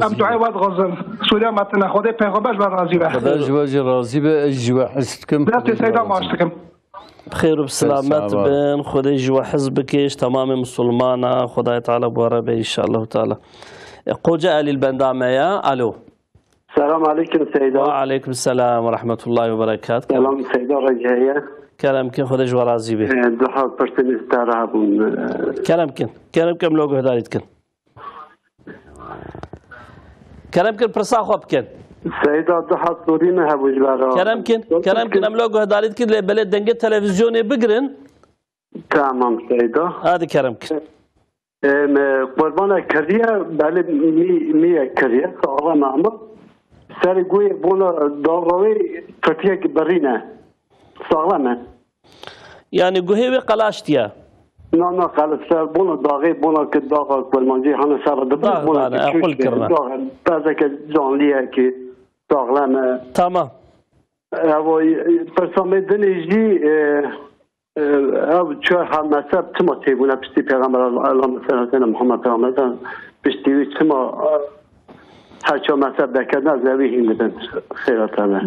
ام دعای واد غزن سوریه متن خدا پیغمبر بر راضی به خدا جواز راضی به اجوا حسکم ذات سیدا ماشتکم بخير وبسلامات بين خدي جوا حزبكيش تمام مسلمانا خداي تعالى بوربه ان شاء الله تعالى قوجة آل البندامية الو السلام عليكم سيدة. وعليكم السلام ورحمة الله وبركاته. سلام سيدة رجعية. كلامكن خدي جوا راضي به. دوحة برسنس تارابون. كلامكن لوجو هداريتكن. كلامكن برسا خوبكن. سيدة دوحة سورينا هبوش برا. كلامكن ام لوجو هداريتكن لبلد دنجة تلفزيوني بقرن. تمام سيدة. هذا كلامكن. قربان كريه بله می كريه الله معمر سر گوی بونا داغوی ترتیه برینه ساغلمه يعني گوهی قلاشتیا نه قلش سر بونا داغی بونا که داغ کلمانجی هنو سر دبر بونا اقول کرنا بعضی که جانلیه که ساغلمه تمام اوی پرسامی دنیجی او چهار هم مذهب تما تیبونه پشتی پیغمبر الله مثلا محمد پیغمبر پشتی تما هرچه مذهب بکردن از اوی هیم بدن خیرات الله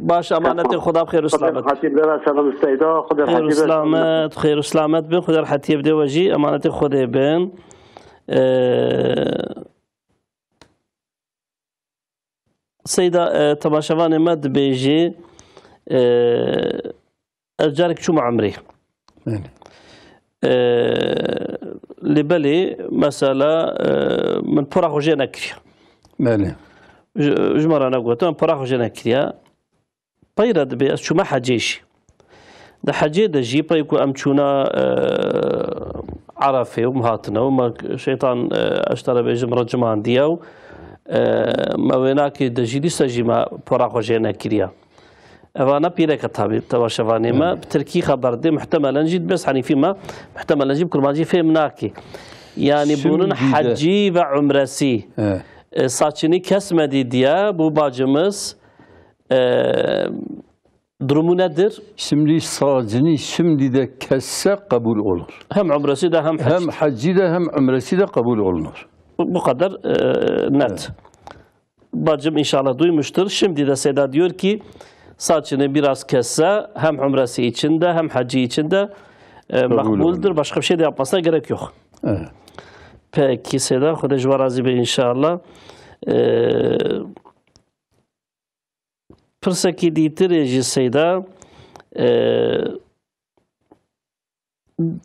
باش امانت خدا بخیر و سلامت خطیب بره سلام استیدا خدا خیر و سلامت بین خدا خطیب دی وجی امانت خدا بین سیدا تماشاوان مد بیجی أرجعك شو عمري لبلي مسألة من براخ وجينا كريا مالي جمرة أنا قلت من براخ وجينا كريا بيرد بس شو ما حجيش ده حجي ده جيبا يكون أمشونا عرفه ومهاتنا وما شيطان اشترى بجمرة جمان دياو ما ويناك ده جدي سجي ما براخ وجينا كريا أنا بيرك تابي تواشفاني ما بتركي خبر دي محتملا جد بس حنيفي ما محتملا جيب كل ما جي في مناكي يعني بونن حجي وعمرسي ساچني كسمة ديا بو باجمس durumu nedir? Şimdi sacini şimdi de kesse kabul olur. Hem umresi de hem hacci de hem umresi de kabul olunur. Bu kadar net. Bacım inşallah duymuştur. Şimdi de Seda diyor ki saçını biraz kesse hem umresi için de hem hacci için de makbuldür. Başka bir şey de yapmasına gerek yok. Evet. Peki Seda, Hudej ve Razi Bey inşallah. Pırsaki diytir Seda.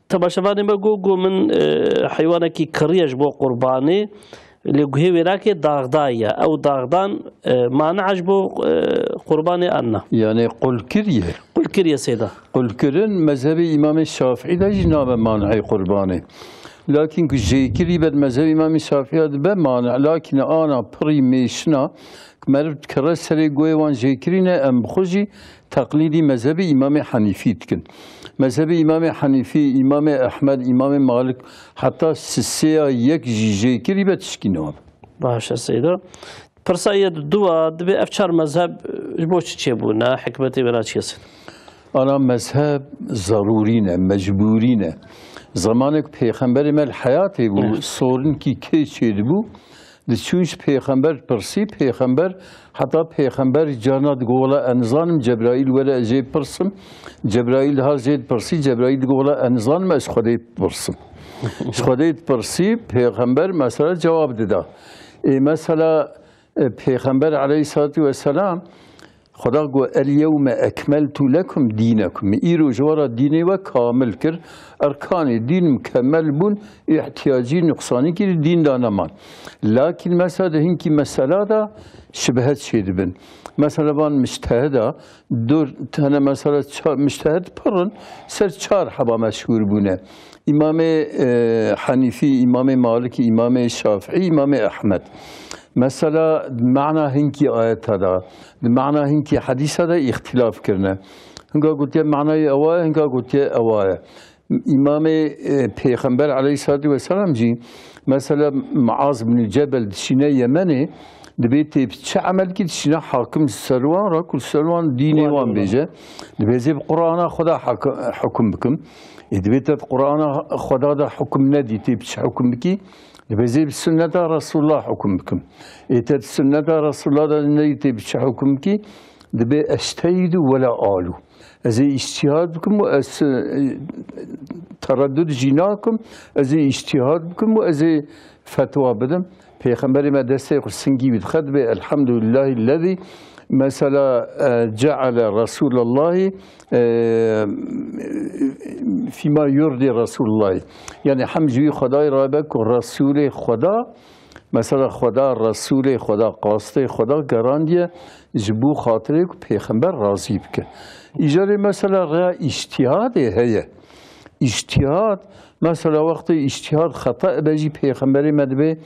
تماشاواني ما جوجو من حيوانك كي كريج بو قرباني اللي هي وراك داغدايا او داغدان ما نعجبو قرباني أنا يعني قل كريه سيدا قل كرن مذهب إمام الشافعي ده جناب مانعي قرباني لكن جيكري بد مذهب إمام الشافعي بمانع لكن أنا بري ميشنا مرد كرر سري قوي وان جيكرينا أم بخوجي تقليدي مذهب إمام حنيفي تكن مذهب إمام حنيفي إمام أحمد إمام مالك حتى سسيا يك جيكري بتشكينهم باش سيدا برسايد دوا دبي أفشار مذهب بوش تشيبونا حكمتي بلا تشيسن أنا مذهب ضرورينا مجبورينا زمانك پیغمبر مل حياتي بو سورن كي كيشيد بو دشوش پیغمبر برسي پیغمبر حتى پیغمبر جانات قولا انزانم جبرائيل ولا اجي برسم جبرائيل ها زيد برسي جبرائيل قولا انزانم اش خديت برسم اش خديت برسي پیغمبر مثلا جواب دادا مثلا پیغمبر عليه الصلاة والسلام خدا گو اليوم اكملت لكم دينكم ايرو جوارا ديني وكامل كر اركان دين مكمل بون احتياجي نقصاني كر دين دانمان لكن مثلا هنكي مسألة دا شبهت شيد بن مثلا بان مجتهدا دور تانا مثلا مجتهد برن سر چار حبا مشهور بونه امام حنيفي امام مالك امام شافعي امام احمد مثلا معنى هنكي آيات هذا معنى هنكي حديث هذا اختلاف كرنا هنگا قلت معنى أوايا هنگا قلت أوايا إمام پیغمبر عليه الصلاة والسلام جي مثلا معاذ بن جبل دشينا يمني دبيت چه عمل كي دشينا حاكم السلوان را كل سلوان ديني وان بيجا دبيت القرآن خدا حكم بكم دبيت القرآن خدا دا حكم ندي تبش حكم بكي بزيب سنة رسول الله حكمكم إتت سنة رسول الله نيتي بش حكمكي دبي أجتهد ولا آلو أزي اجتهاد بكم وأس تردد جيناكم أزي اجتهاد بكم وأزي فتوى بدم پیغمبر ما دسته قرسنگی بتخد به الحمد لله الذي مثلا جعل رسول الله فيما يرضي رسول الله يعني حمجوی خدای را بک رسول خدا مثلا خدا رسول خدا قاسته خدا گراندیه جبو خاطره که پیغمبر راضی بکن ایجاره مثلا را اجتهاد هیه اجتهاد مثلا وقت اجتهاد خطا بجی پیغمبر مدبه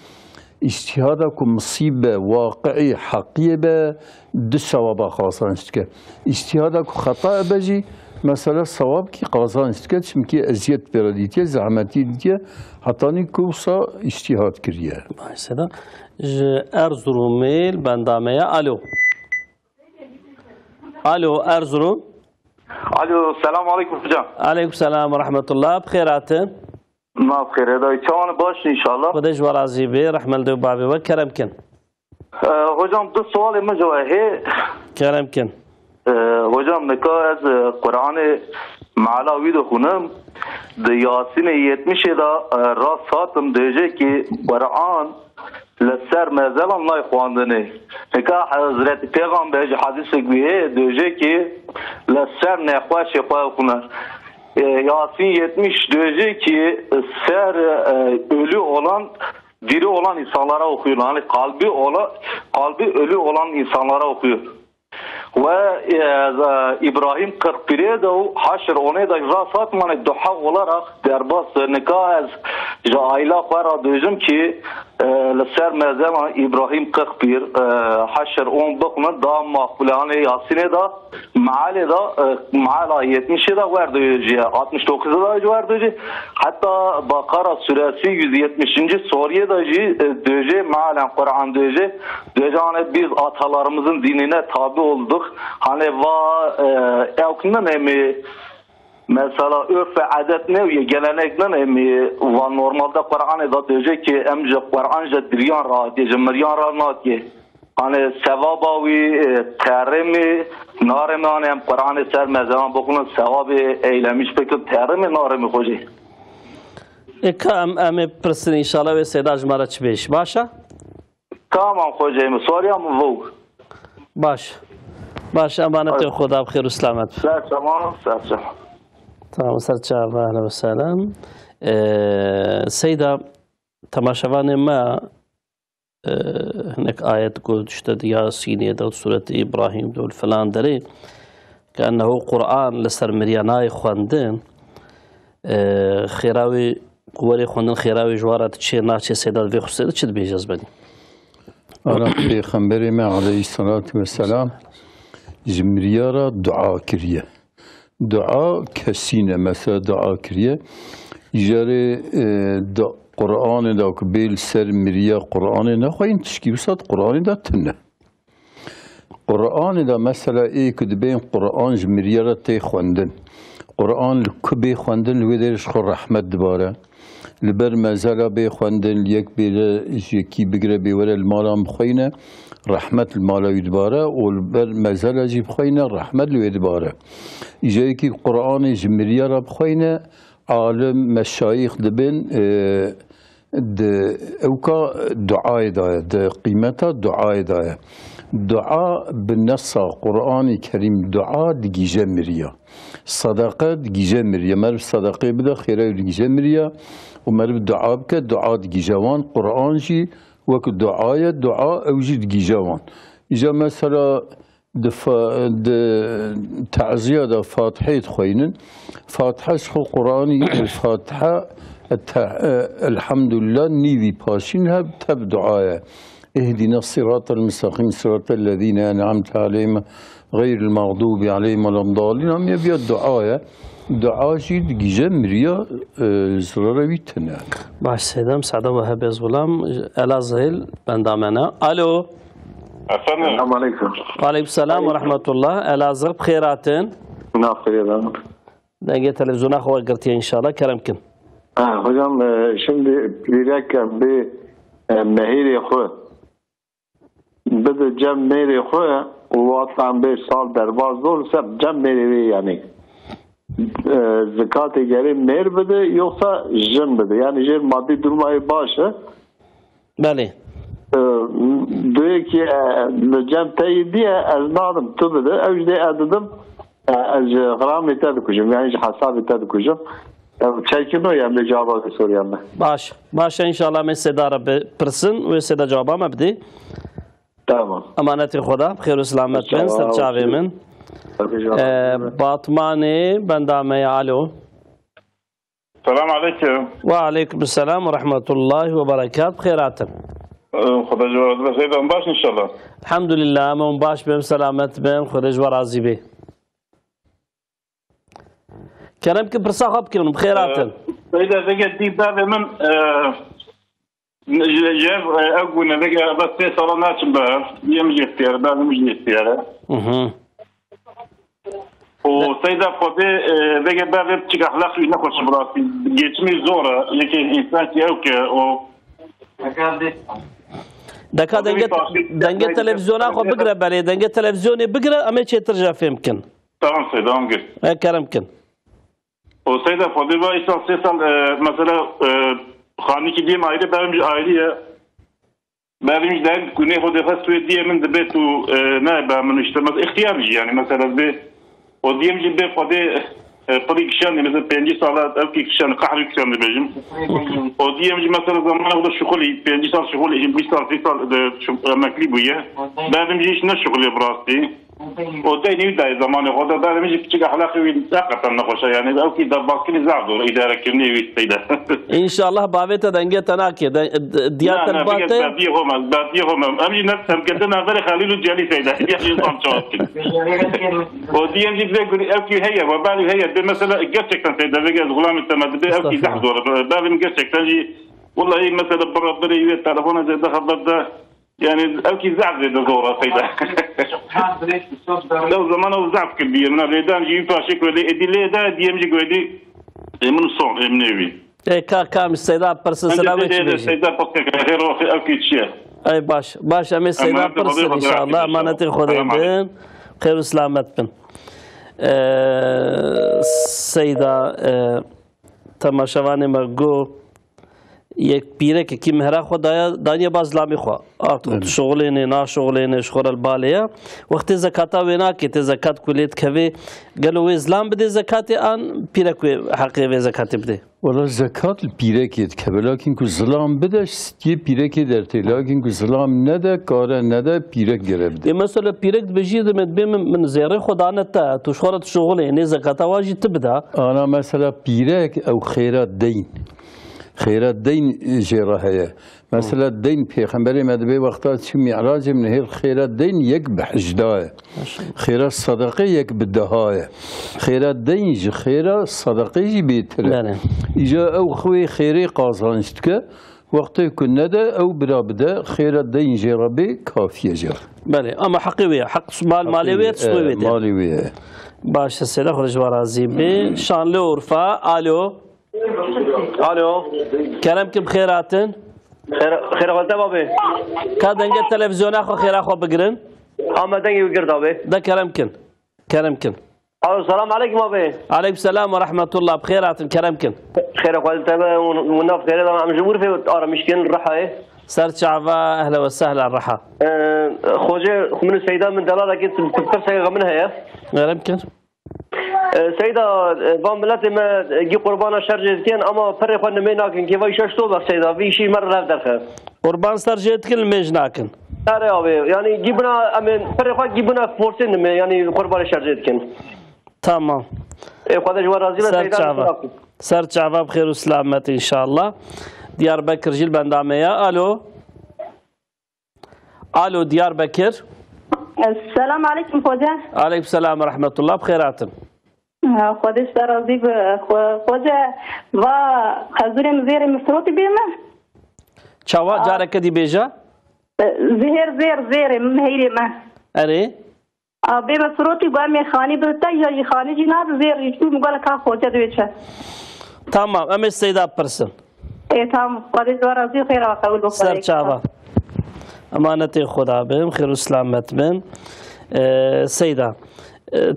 اجتهادك مصيبة واقعي حقيقة دو ثوابا خاصانشتك اجتهادك خطأ بجي مثلا صواب كي قازانشتك چمكي ازيت برديتيا زعمتي ديتيا حتاني كوسا اجتهاد كريه مثلا ارزروميل بندامية الو الو ارزروم الو السلام عليكم hocam. عليكم السلام ورحمة الله بخيراتن ما بخير هداي çavanı baş inşallah. خدش ورازي بي رحمة الله وبابي وكرم كن. hocam دو سوال مجوه هي. كرم كن. hocam neka az Kur'an'ı malavi de khunam de Yasin 70 da rast satım diyecek ki Kur'an لسر مازال الله خواندنه نکا حضرت پیغمبر حدیث گویه diyecek ki لسر نخواش yapar kunar. Yasin 70 diyecek ki ser ölü olan diri olan insanlara okuyor. Yani kalbi ölü olan insanlara okuyor. Ve İbrahim 41'e de haşr ona da rasat mane duha olarak derbas nikaz aile para diyeceğim ki لسر مازال İbrahim 41 haşr 10 bakımdan daha makbul yani Yasin'e de maale da maala 70'e de var diyeceği 69'da da var diyeceği hatta Bakara suresi 170. soruya da diyeceği maalen Kur'an diyeceği hani biz atalarımızın dinine tabi olduk hani evkinden mi mesela örf ve adet ne gelenek ne mi normalde Kur'an'da da diyecek ki emce Kur'anca diryan rahat diyecek miryan rahat ki hani sevabavi terimi narimi hani Kur'an'ı serme zaman bakın sevabı eylemiş peki terimi narimi hoca ام پرسن انشالله و سیداج مرا چی بیش باشه tamam hocam soruyorum bu باش امانت خدا بخیر و سلامت tamam تمام سرچاو اهلا و سلام سیدا تماشاوان ما هناك آية تقول تشتد ياسين يدو سورة إبراهيم دول فلان دري كأنه قرآن لسر مرياناي خواندن خيراوي قواری خوندن خیراوی جوارات چه ناچه سیداد وی خصوصی چه دبیج از بدی؟ أنا پیغمبر ما عليه الصلاة والسلام جمريارا دعاء كريه دعاء كسينة مثلا دعاء كريه جاري قرآن دا كبيل سر مريا قرآن دا خوين تشكي بسات قرآن دا تنه قرآن دا مثلا ايه كدبين قرآن جمريارا تي خوندن قرآن كبي خوندن لودرش خو رحمت دباره لبر مزالا بي خوندن يك بيرا جيكي بقرا بيورا المالا مخوينة رحمت المالا يدبارا ولبر مزالا جي بخوينة رحمت لو يدبارا جايكي قرآن جمريا را بخوينة عالم مشايخ دبن اوكا دعاء دايا قيمتا دعاء دايا دعاء بالنص قرآن كريم دعاء دقي جمريا صدقة دقي جمريا مرف صدقة بدا خيرا دقي جمريا ومرف دعاء بك دعاء دقي جوان قرآن جي وك دعاء أو جي دقي جوان إجا مثلا تعزية دا فاتحة خوينن فاتحة شخو قرآني الفاتحة الحمد لله نيفي باشينها بتب دعاء اهدنا الصراط المستقيم صراط الذين أنعمت عليهم غير المغضوب عليهم ولا الضالين هم يبيا الدعاء دعاء جيد جمريا زرارة تنه باش سيدم سعد وهاب غلام الازهل بندامنا الو السلام عليكم. وعليكم السلام ورحمة الله. الازهر بخيراتن. نعم خير. دقيقة تلفزيون أخوة قرتي إن شاء الله كرمكن. hocam şimdi bilirken bir mehiri xwe bide cem mehiri xwe watan 5 sal derbaz olursa cem mehiri yani zekatı geri mer bide yoksa jem bide yani jem maddi durmayı başı beli diyor ki cem teyi diye eznadım tu bide evde ededim gram etadı kujum yani hasab etadı kujum çekin o yani cevabı soruyorum ben. باش ان شاء الله من سدارة برسن وسدا جوابا ما بدي. تمام. امانتي خدا بخير وسلامت من سرچاوي من. باطماني بندامي الو. السلام عليكم. وعليكم السلام ورحمة الله وبركاته بخيرات. خدا جواب سيدنا باش ان شاء الله. الحمد لله من باش بهم سلامت بهم خدا جوار راضي به. كلامك برصا خاب كلام بخيرات. إذا ذكرت دي باب من جاب أقول ذكر بس صار ناس باب يمشي اختيار باب يمشي اختياره. وسيدا فدي ذكر باب بتشك أخلاقي نخش براسي جسمي زورة يمكن إنسان يأوك أو دكا دنجة تلفزيون أخو بقرا بالي دنجة تلفزيوني بقرا أما شيء ترجع فيمكن. تمام سيدا أمجد. كرمكن. وسيدة فاضلة إيشان سيسال مثلا خاني كي ديم عائلة برمج عائلية برمج ده كوني خود خاص سويدية من دبيتو نائبة من اجتماع اختياري يعني مثلا به وديم جدا فاضي طريق شان مثلا بينجي صالات أو كي شان قحر كشان بيجم وديم جي مثلا زمان هذا شغلي بينجي صار شغلي بيجي صار في صار مكليبوية برمج إيش نشغلي براسي وده نيدا زمان خدا داره میشه چه اخلاقی ویداقت نخوشه یعنی او کی در باکلی زعدو اداره کنی ویستیده ان شاء الله بابت دنگه تناکی دیات الباته بعديهم امي نفس هم كدنا بره خليل الجالي سيده يحيى نظام شوط ودي يجي يقول او كي هي وبالي هي مثلا قصك سيده بقى غلام التمد او كي تحضر بالي من قصك تجي والله مثلا برا بري التليفون زي دخل ده يعني أوكي زعف زي دورة سيدة لو زمانه زعف كبير من الريدان جيب فاشك ولي إدي ليه ده دي يمجي قوي من الصون من نبي إيه كام السيدة برسل سلامة السيدة بسك خير أوكي تشيا أي باش أمي السيدة برسل إن شاء الله أمانة خدين بين خير وسلامة بين السيدة تماشواني مرقو یک پیره که کی مهره خود دانیه باز لامی خو آت شغلینه نا شغلینه شخور البالیه وقتی زکاتا وینا که تی زکات کلیت کوی گلو اسلام بده زکات آن پیره کوی حقی و زکات بده ولی زکات پیره کیت که بلاکین کو ظلم بدش تی پیره کی در تلاکین کو ظلم نده کاره نده پیره گرفته مثلا پیره بجید من زیره خدا نتا تو شخورت شغله نه زکاتا واجی تبدا آنا مثلا پیره او خیرات دین خيرات دين جراهية مثلا الدين بيغمبري ما دبي وقتات شو معراج من هي خيرات دين يكبح جداية خيرات صدقية بالدهاية خيرات دين جي خيرات صدقية بيتر إجا أو خوي خيري قازانشتك وقت يكون ندى أو برابدا خيرات دين جرابي كافية جر بله أما حقيقية حق ماليوية تسوية ماليوية باش السيدة خرج ورازي بي شان لو ورفا ألو الو كلامكم بخيراتن خير غلطه بابي كادنجا التلفزيون اخو خير اخو بقرن اما دنجي وقرد بابي ده كلامكن الو السلام عليكم بابي عليكم السلام ورحمة الله بخيراتن كلامكن خير غلطه وناف خير انا مش جمهور في ارى مشكل الرحى ايه سرت شعبا اهلا وسهلا الرحى خوجي من السيدة من دلالة كنت تفسر منها يا كلامكن سيدة بام بلاتي ما جي قربانا شرجتين اما فرق ان ميناكن كيف يشتو بس سيدة في شيء مرة لفدخه قربان سرجت كل ميجناكن اري ابي يعني جيبنا امين فرق جيبنا فورسين يعني قربان شرجتين تمام اي خدش ورازي سيدة سرت شعبا بخير وسلامة ان شاء الله ديار بكر جيل بندامية الو ديار بكر السلام عليكم خوجة عليكم السلام ورحمة الله بخيراتن خودش درازی خوجه و خزوری مزیر مسروتی بیمه چاوا جاره کدی بیجا زهر مهیری ما اره به مسروتی گوه خانی بلتا یا خانی جناب زهر ریشتو مگوله که خوجه دویچه تمام اما استیداب پرسن تمام خودش درازی خیر و قبول بخوری سر چاوا امانت خدا بهم خیر و سلامت بهم سیدا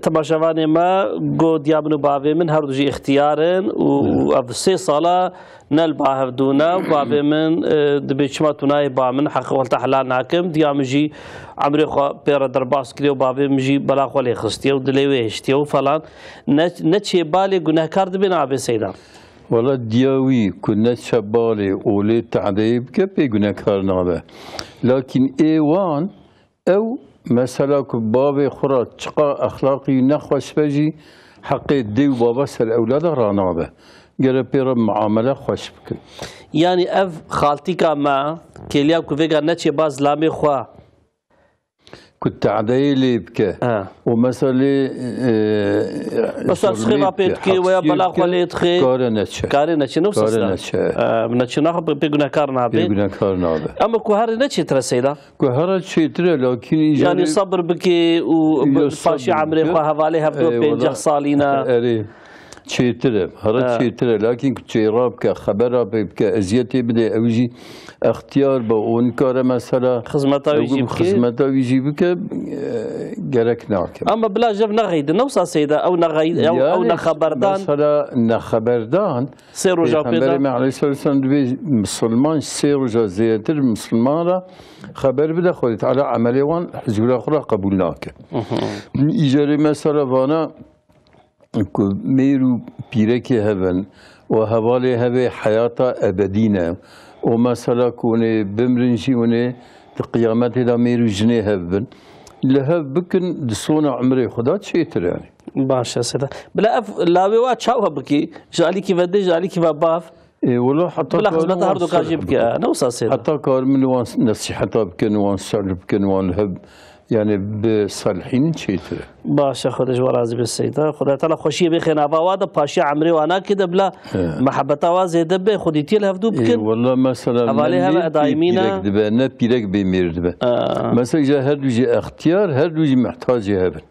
تماشاوانی ما گو دیابنو باوی من هر دوجی اختیارن و اف 3 ساله نل باهف دونا و باوی من دبی چما تونای با من حق ولتا حلال ناکم دیامجی عمری خو پیر درباس کری و باوی مجی بلا خولی خستی و دلیوی هشتی و فلان نچه بالی گناهکار دبین آبی سیدا والله دياوي كنا شبالي أولي تعذيب كبي قلنا كارنابه لكن إيوان أو مثلا كبابي خرا تشقى أخلاقي نخوش بجي حقي دي وبابا سر أولاد رانابه قال بيرم معاملة خوش بكن يعني أف خالتي كما كليا كوفيغا نتشي باز لامي خوا كنت عدايلي بك ومثلا مثلا سخيبا بيتكي ويا بلا خالي تخي كاري نتشي نفس نتشي ناخذ بيقولنا كارنابي اما كوهاري نتشي ترى سيدا كوهاري تشي ترى لكن يعني صبر بكي وفاشي عمري خوا هفالي هبدو بينجح صالينا تشيتره هرا تشيتره لكن كتشيرابك خبرها بك ازيتي بدي اوجي اختيار بون كار مثلا خدمتا ويجيبك جرك ناكم اما بلا جب نغيد نوصا سيدا او نغيد او نخبردان مثلا نخبردان سيرو جابيدا ما عليه الصلاه والسلام مسلمان سيرو جازيتر مسلمان خبر بده خودت على عملي وان حزب اخرى قبولناك اجاري مثلا وانا ميرو بيركي هبن وهوالي هبي حياة أبدينا ومثلا كوني بمرنشي وني القيامات إلى ميرو جنيه هبن لهب بكن دسونا عمري خدات شيتر يعني باشا سيدا بلا لاوي وات شاوها بكي جالي كيف بدي جالي كيف باف اي والله حتى بلا خدمتها هردو كاجيبك نوصا سيدا حتى كار من وان نصيحتها بكن وان سعر بكن وان هب يعني بصالحين شيتر باشا خدش ورازي بالسيدة خدا تعالى خوشي بخينا فوادا باشا عمري وانا كده بلا محبتها وازيد به خديتي لها فدو بكن والله مثلا حواليها دايمينا دبنا بيرك بيمير دبا مثلا اذا هر وجه اختيار هر وجه محتاج يهبن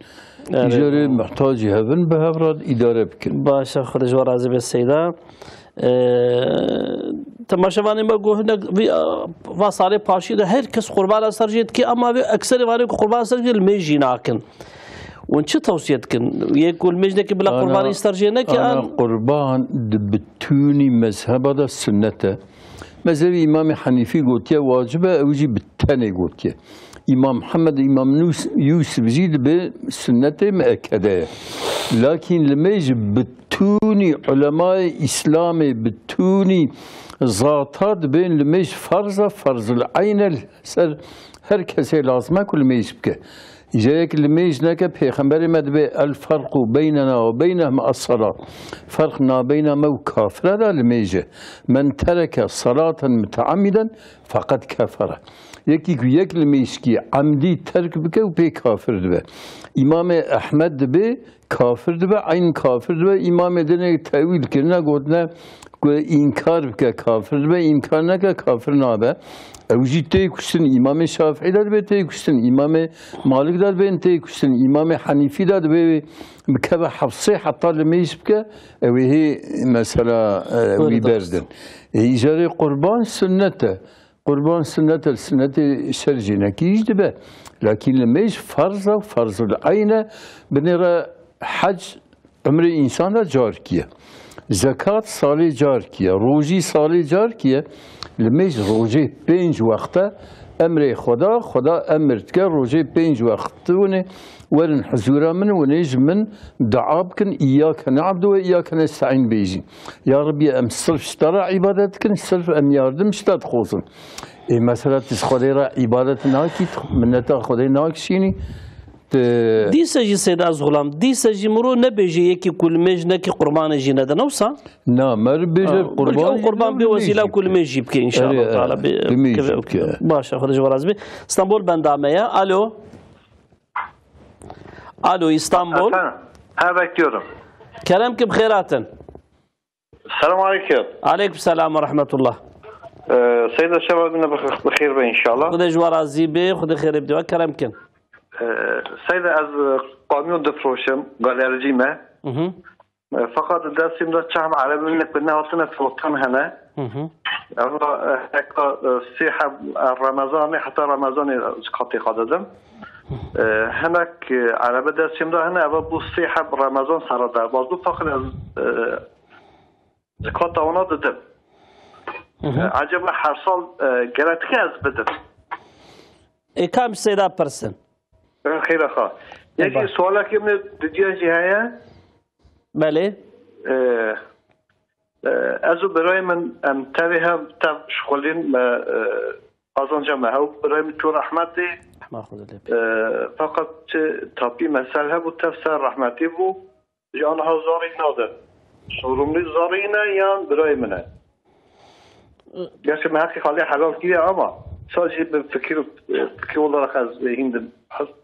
اجاره محتاج يهبن بهبراد اداره بكن باشا خدش ورازي بالسيدة تماشاوانی ما گوه نگ و سالی پاشیده هر کس قربان سرجید که اما اکثر وانی که قربان سرجید المیجی ناکن ون چه توصیت کن یک المیج نکی بلا قربانی سرجید نکی أنا قربان بتوني مذهب هذا السنة مذهب إمام حنيفي قلت واجبة أوجي بالتاني قلت إمام محمد إمام يوسف زيد بالسنة مأكدة لكن لما يجي بتوني علماء إسلام بتوني ذاتات بين لمش فرض العين سر هر كسي لازمه كل ميش بك جايك الميش نك بيغمبر مدبي الفرق بيننا وبينهم الصلاة فرقنا بيننا وكافر هذا الميجة من ترك صلاة متعمدا فقد كفر يك الميشكي عمدي ترك بك وبي كافر دبي إمام أحمد دبي كافر دبي عين كافر دبي إمام دنيا تأويل كرنا قلنا إنكار بك كافر دبي إنكار نك كافر نابه اوجی تیکوشتن امام شافعی داد به تیکوشتن امام مالک داد به تیکوشتن امام حنیفی داد به مكبه حفصي حتى لما يسبك وهي مثلا ويبردن يجري قربان سنته السنة شرجنا كيش دبه لكن لما يش فرض العين بنرى حج عمر إنسان جار كيه زكاة صالي جار كيه روجي صالي جار كيه لمیش روزه 5 وقته امر خدا امرت که روزه 5 وقتونه ورن حضورا من ونيج من دعا بكن إياك نعبد وإياك نستعين بيجي يا ربي أم صرف اشترى عبادتك صرف أم ياردم اشتاد خوصن مثلا تسخديرا عبادت ناكي منتا خدي ناكشيني دي سجي سيد از غلام دي سجي مرو نبيجي يكي كل ميج نكي قربان جينا ده نوصا نا مر بيجي قربان بوسيله كل ميج يبكي ان شاء الله تعالى باشا خرج وراز بي اسطنبول بندامية الو اسطنبول ها bekliyorum. كلام كيف خيراتن السلام عليكم. عليكم السلام ورحمة الله. سيدة شبابنا بخير ان شاء الله. خذ جوارازي بي خذ خير بدوا كلام كن. سيدة از قانون دفروشم galericiyim. Fakat dersimde çam Arap منك بدنا وصلنا فوتان هنا. هكا سيحة رمضان حتى رمضان قطي قددم. هناك عرب درسيمده هنا bu سيحة رمضان سرده. bazı فقط زكاة اونا dedim. Acaba her sal gerekli az bedir. كم سيدا برسن؟ خير أخا. يجي سؤالك من دجاجي هيا. بله. أزو براي من تريها شغلين أظن جمعها وبراي من شو رحمتي. فقط تابي مسألة بتفسير رحمتي بو جانها زاري ناده. شورمني زارينا يان براي منه. gerçi merak ki halal gidiyor ama sadece bir fikir olarak az hindim.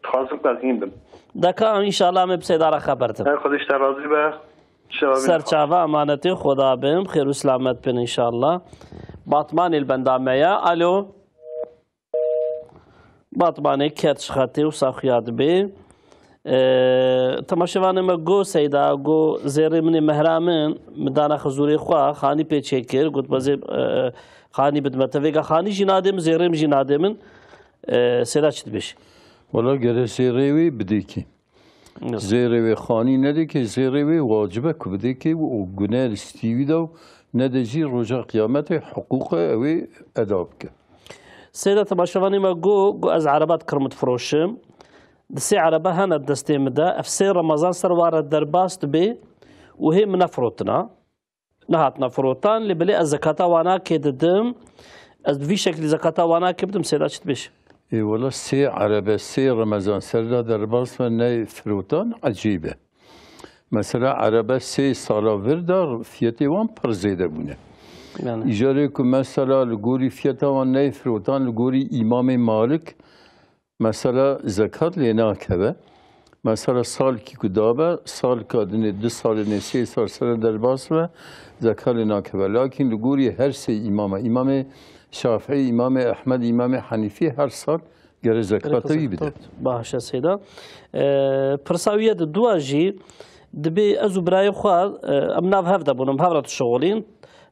Hazırlıklar hindim. Daka inşallah mebsedara haberdim. Arkadaşlar razı be. Serçava amaneti Xuda bim. Xeyr selamet bin inşallah. Batman il bendamaya. Alo. Batman'ı kerç xati u saxiyat bi. تماشاوانه ما گو سیدا گو زیری منی مهرامن مدانا خزوری خوا خانی پیچکر گوت بازی خانی بدمته ویگا خانی جنادم زیریم جنادمن سیدا چت بیش ولی گره زیروی بدی کی زیروی خانی نده که زیروی واجبه که بدی کی و گناه استیوی دو ندجی رجا قیامت حقوق اوی اداب که سیدا تماشاوانه ما گو از عربات کرمت فروشم دسي عربة هنا دستي مدا افسير رمضان سروار الدرباست بي وهي منفروتنا نهات نفروتان اللي بلي الزكاة وانا كيددم في شكل زكاة وانا كبدم سيدا بيش اي والله سي عربة سي رمضان سردا درباست وناي فروتان عجيبة مثلا عربة سي صلاة وردار فيتي وان برزيدة بونه إجاريكم مثلا لقوري فيتا وناي فروتان لقوري إمام مالك مثلا زکات لینا که مثلا سال کی کدابه سال کادنی 2 سال نه 3 سال سر در باس و زکات لینا که لکن لگوری هر سه امام شافعی امام احمد امام حنیفی هر سال گر زکاتی بده باشه سیدا پرساویت دواجی دبی ازو برای خواه امناف هفته بونم هفته شغلین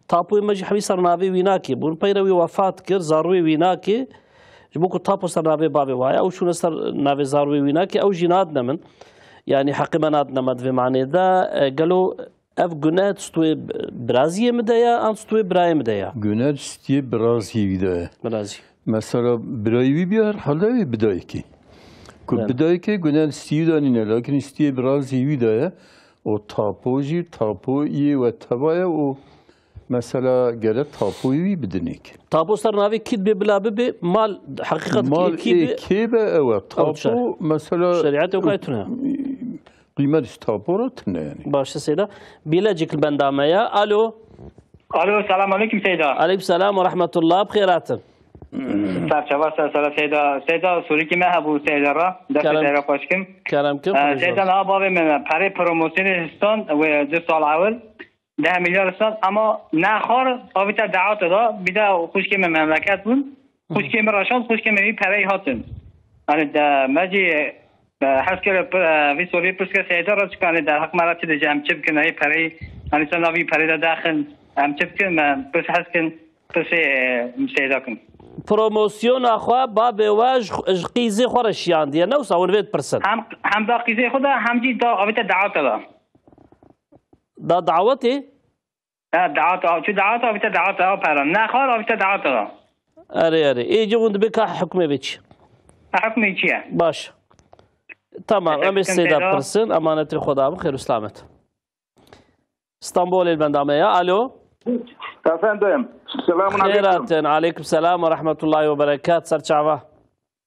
تاپوی مجی حبی سرناوی ویناکی بون پیروی وفات کر زاروی ویناکی جبوكو تابو سر نابي بابي وايا او شو نسر نابي زاروي ويناكي او جيناد نمن يعني حقي مناد نمد في معنى دا قالوا اف قنات ستوي برازية مدايا ان ستوي براي مدايا قنات ستوي برازية مدايا برازي مثلا برايوي بيار حالا بدايكي كو بدايكي قنات ستوي دانينا لكن ستوي برازية مدايا و تاپوجی تاپویی و تبایه و مثلا گره تاپویی بدنیک تاپو سر ناوی کید به بلا به مال حقیقت مال کی به او تاپو مثلا شریعت وقایتونه قیمتش تاپو را تنه یعنی باشه سیدا بیلاجیک البندامه الو السلام علیکم سیدا. علیکم السلام و رحمت الله بخیراتم. سرچاوا سلام سیدا سوری که من ابو سیدا را دست سیدا خوشکم. کرم کم. سیدا نه بابی من پری پروموشن هستن و 2 سال اول 10 میلیارد هستن اما نخار آبیت دعوت دا بیدا خوشکم مملکت بود خوشکم راشان خوشکم می پری هاتن. یعنی ماجی حس کرد وی سوری پس که سیدا را چکانی در حق مرا چه جمع چه بکنه پری یعنی سناوی پری داخل ام چه بکن من پس حس کن پس سیدا کن. پروموسیون آخوا با به واج قیزی خورش یاندیه نو سوون وید پرسن. هم دا قیزی خدا هم جی دا آبیت دعوت دا. دا دعوتی؟ دعوت چه دعوت آبیت دعوت دا پران نخوار آبیت دعوت دا. اره ایجا وند بکا حکمه بیچ. حکمه چیه؟ باش. تمام ام سیدا پرسن امانت خدا بخیر و سلامت. اسطنبول البندامه یا الو. efendim selamun aleyküm. خیراتن علیکم سلام و رحمت الله و برکات سرچاوا.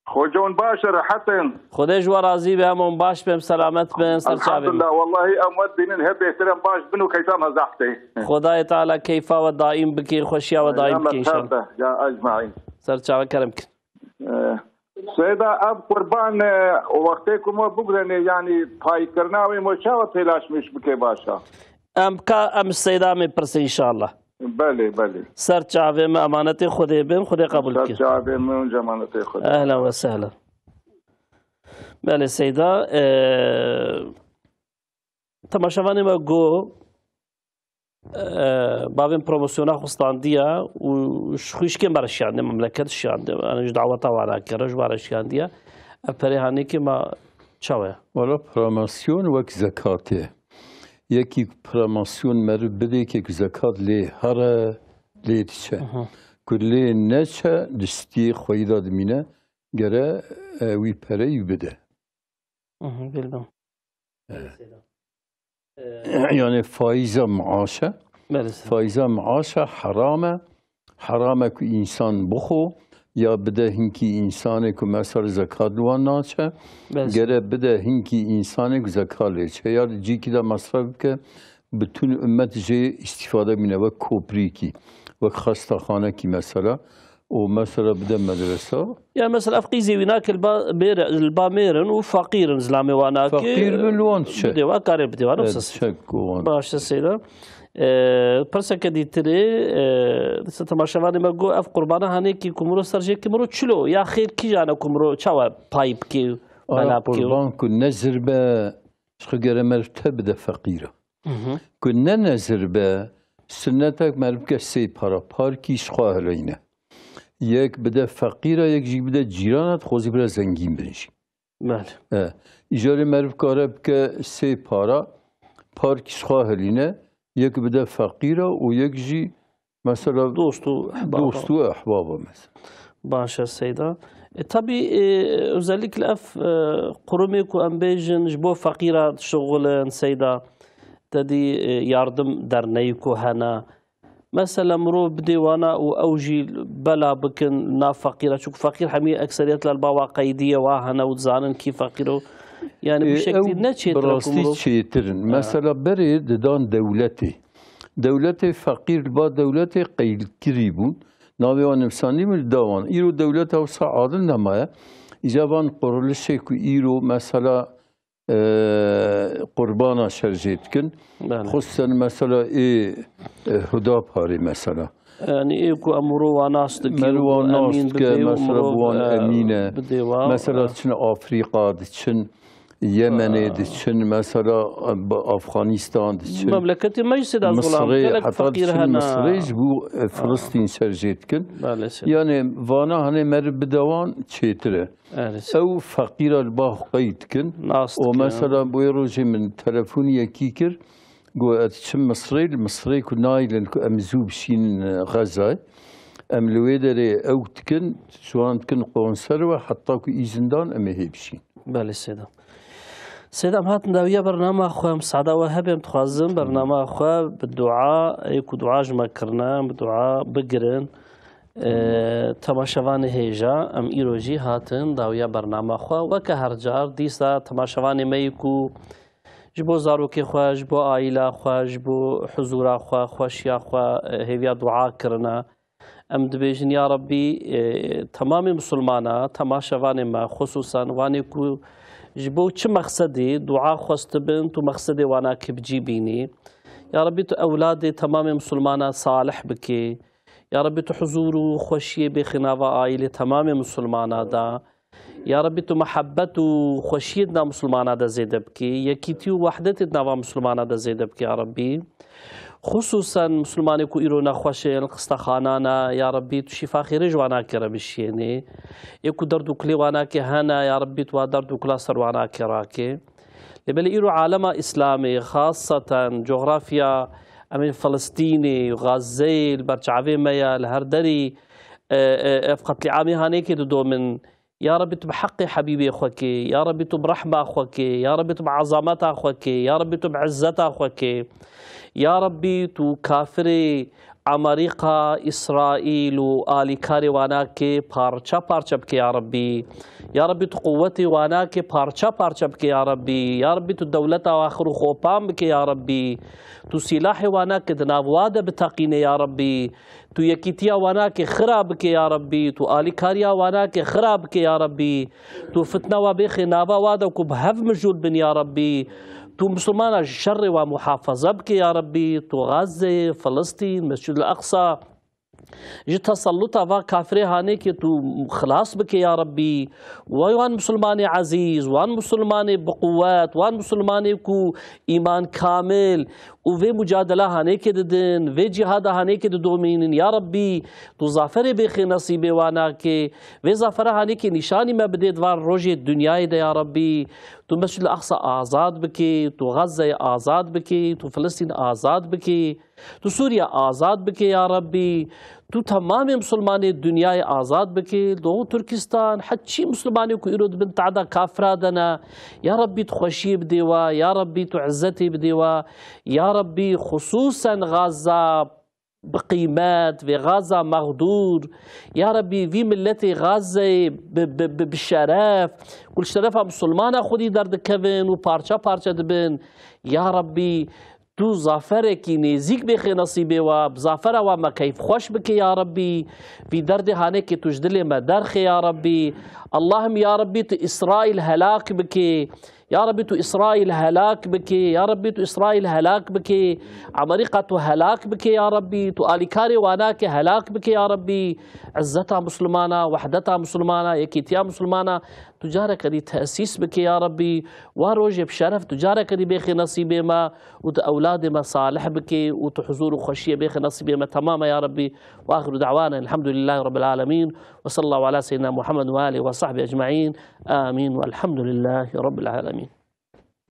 خوجون باش راحتن. خودش و راضی به همون باش بهم سلامت بین سرچاوا. الحمدلله والله امود بینن هب احترام باش بنو کیتام هزحتی. خدای تعالی کیفا و دائم بکی خوشیا و دائم بکی انشاءالله. یا اجمعین. سرچاوا کرم کن. سیدا اب قربان وقتی که ما بگذاریم یعنی پای کرناوی مشاوت تلاش میش بکی باشا. ام سیدا می پرس انشاءالله. بله بله. سرچاوا میں امانت خدا بهم خدا قبول کن. سرچاوا میں امانت خدا. اهلا وسهلا. بله سیدا تماشاوانی ما گو بابين بروموسيونا خستانديا وشخوشكي برشاندي مملكت شاندي انا دعوتها ولا كرج برشانديا ابري هاني كما تشاوي ولا بروموسيون وك زكاتي يكي بروموسيون مر بدي كي زكات لي هر ليتشه كل نشه دستي خويدا دمينه غره وي بري بده بلدم يعني فايزة معاشة فايزة معاشة حرامه که انسان بخو یا بده هنکی انسان که مثلا زکات لوان ناچه گره بده هنکی انسان که زکات لیچه یا جی که دا مصرف که بتون امت جه استفاده مینه و کوپری کی و خستخانه کی مثلا و مثلا بده مدرسه يعني مثلا افقيزي ويناك البا ميرن وفقير زلامي واناك فقير بالوان تشك بديوا قارب بديوا نفس باش السيده برسك دي تري ستماشواني مگو اف قربانا هاني كي كمرو سرجي كمرو تشلو يا خير كي جانا كمرو تشوا بايب كي ملاب كي قربان كن نزر با شخو گره مرتب ده فقيره كن نزر با سنتك مربك سي پارا پاركيش خواه لينه یک بده فقیره یک جی بده جیرانت خوزی بره زنگین بنشی بله ایجاره معروف کاره که سه پارا پارکیش خواهلینه یک بده فقیره و یک جی مثلا دوست و احبابه مثلا باشه سیدا طبی özellikle اف قرومی کو ام بیجن جبو فقیره شغل سیدا تدی yardım derneği کو هنا مثلا مرو بدي وانا واوجي بلا بكن نا فقيره شو فقير حمي اكثريه الباوا قيديه واهنا وزانن كي فقيرو يعني بشكل نتشيتر براستي تشيترن مثلا بري دان دولتي فقير با دولتي قيد كريبون ناوي انساني من دوان ايرو دولته وصعادل نمايه اجابان قرلشي كو ايرو مثلا قربانا شرجيت كن خصوصا مثلا هدا باري مثلا يعني ايكو امرو وناس مرو وناس مثلا بوان امينه مثلا تشن افريقيا تشن يمن تشن مثلا افغانستان تشن مملكتي ما يصير مصري حتى مصري بو فلسطين شرجيت كن يعني وانا هني مر بدوان تشيتره او فقير الباه قيد كن ومثلا بويروجي من تلفوني كيكر قو اتشم المصري كناي لنكو امزوب شين غزة ام لويدري او تكن شوان تكن قونسروه حتى كو ايزندان ام هيبشين بله سيدا سيدام هات نداوية برنامج أخوة مساعدة وهبة متخازن برنامج أخوة بالدعاء يكو دعاء جمكرنا بالدعاء بقرن تماشوان هيجا ام إيروجي هاتن داوية برنامج أخوة وكهرجار ديسا تماشوان ميكو جبو زاروكي خوا جبو عائلة خوا جبو حضور خوا خوشيا خوا هيفيا دعاء كرنا ام دبيجن يا ربي تمام مسلمانا تماشوان ما خصوصا وانيكو جبو چه مقصدي دعاء خواست بن تو مقصدي وانا كبجي بيني يا ربي تو اولاد تمام مسلمانا صالح بكي يا ربي تو حضور وخوشيه بخناوة عائلة تمام مسلمانا دا يا ربي تو محبت وخوشيتنا مسلمانا دا زيد بكي يكيتي وحدتنا ومسلمانا دا زيد بكي يا ربي خصوصا مسلماني كو إيرونا خوشي القصة خانانا يا ربي تو شفا خير جوانا كربشيني يكو دردو كلي وانا كهانا يا ربي تو دردو كلا سر وانا كراكي لبالي إيرو عالم إسلامي خاصة جغرافيا أمين فلسطيني غازي البرجعوي ميا الهردري افقط لعامي هانيكي دو من يا ربي بحقي حبيبي أخوكي يا ربي برحمة أخوكي يا ربي بعظمة أخوكي يا ربي بعزة أخوكي يا ربي تو كافري عمريقا إسرائيل وآلي كاري واناكي بارچا بارچا بكي يا ربي يا ربي تو قوتي واناكي بارچا بارچا بكي يا ربي يا ربي تو دولتا واخر خوبان بكي يا ربي تو سلاحي واناكي دنابوادا بتاقيني يا ربي تو يكيتيا واناكي خرابك يا ربي تو آلي كاريا واناكي خرابك يا ربي تو فتنة وبيخي نابا وادا وكو بهف مجول بن يا ربي تو مسلمان الشر ومحافظة بك يا ربي تو غزة فلسطين مسجد الأقصى جي تسلطها و كافري هانيكي تو خلاص بك يا ربي وان مسلماني عزيز وان مسلماني بقوات وان مسلماني كو إيمان كامل وفي مجادلة هانيكي ددن في جهاد هانيكي ددومين يا ربي تو ظافر بخي نصيبي واناكي في ظافر هانيكي نشاني ما بديت وان روجي الدنيا دا يا ربي تو مسجد الأقصى آزاد بكي تو غزة آزاد بكي تو فلسطين آزاد بكي تو سوريا آزاد بكي يا ربي تو تمام مسلماني الدنيا آزاد بكي دو تركستان حتى مسلماني كو يرد بنت عدا كافرادنا يا ربي تخشي بديوا يا ربي تعزتي بديوا يا ربي خصوصا غزة بقيمات في غزة مغدور يا ربي في ملتي غزة بالشرف كل شرفها مسلمانة خودي درد كفن وبارشا بارشا دبن يا ربي تو ظافرکی نزیک بخی نصیبه و بظافره و ما کیف خوش بکی یا ربی في درد هانه که تجدل ما درخ يا ربي اللهم يا ربي تو إسرائيل هلاك بكي يا ربي تو إسرائيل هلاك بكي يا ربي تو إسرائيل هلاك بكي عمريقة هلاك بكي يا ربي تو آليكاري واناك هلاك بكي يا ربي عزتها مسلمانا وحدتها مسلمانا يكيتيا مسلمانا تجارك دي تأسيس بك يا ربي واروج بشرف تجارك دي بيخي نصيبي ما وأولاد ما صالح بك وتحزور وخشية بيخي نصيبي ما تماما يا ربي وآخر دعوانا الحمد لله رب العالمين وصلى الله على سيدنا محمد وآله وصحبه أجمعين آمين والحمد لله رب العالمين.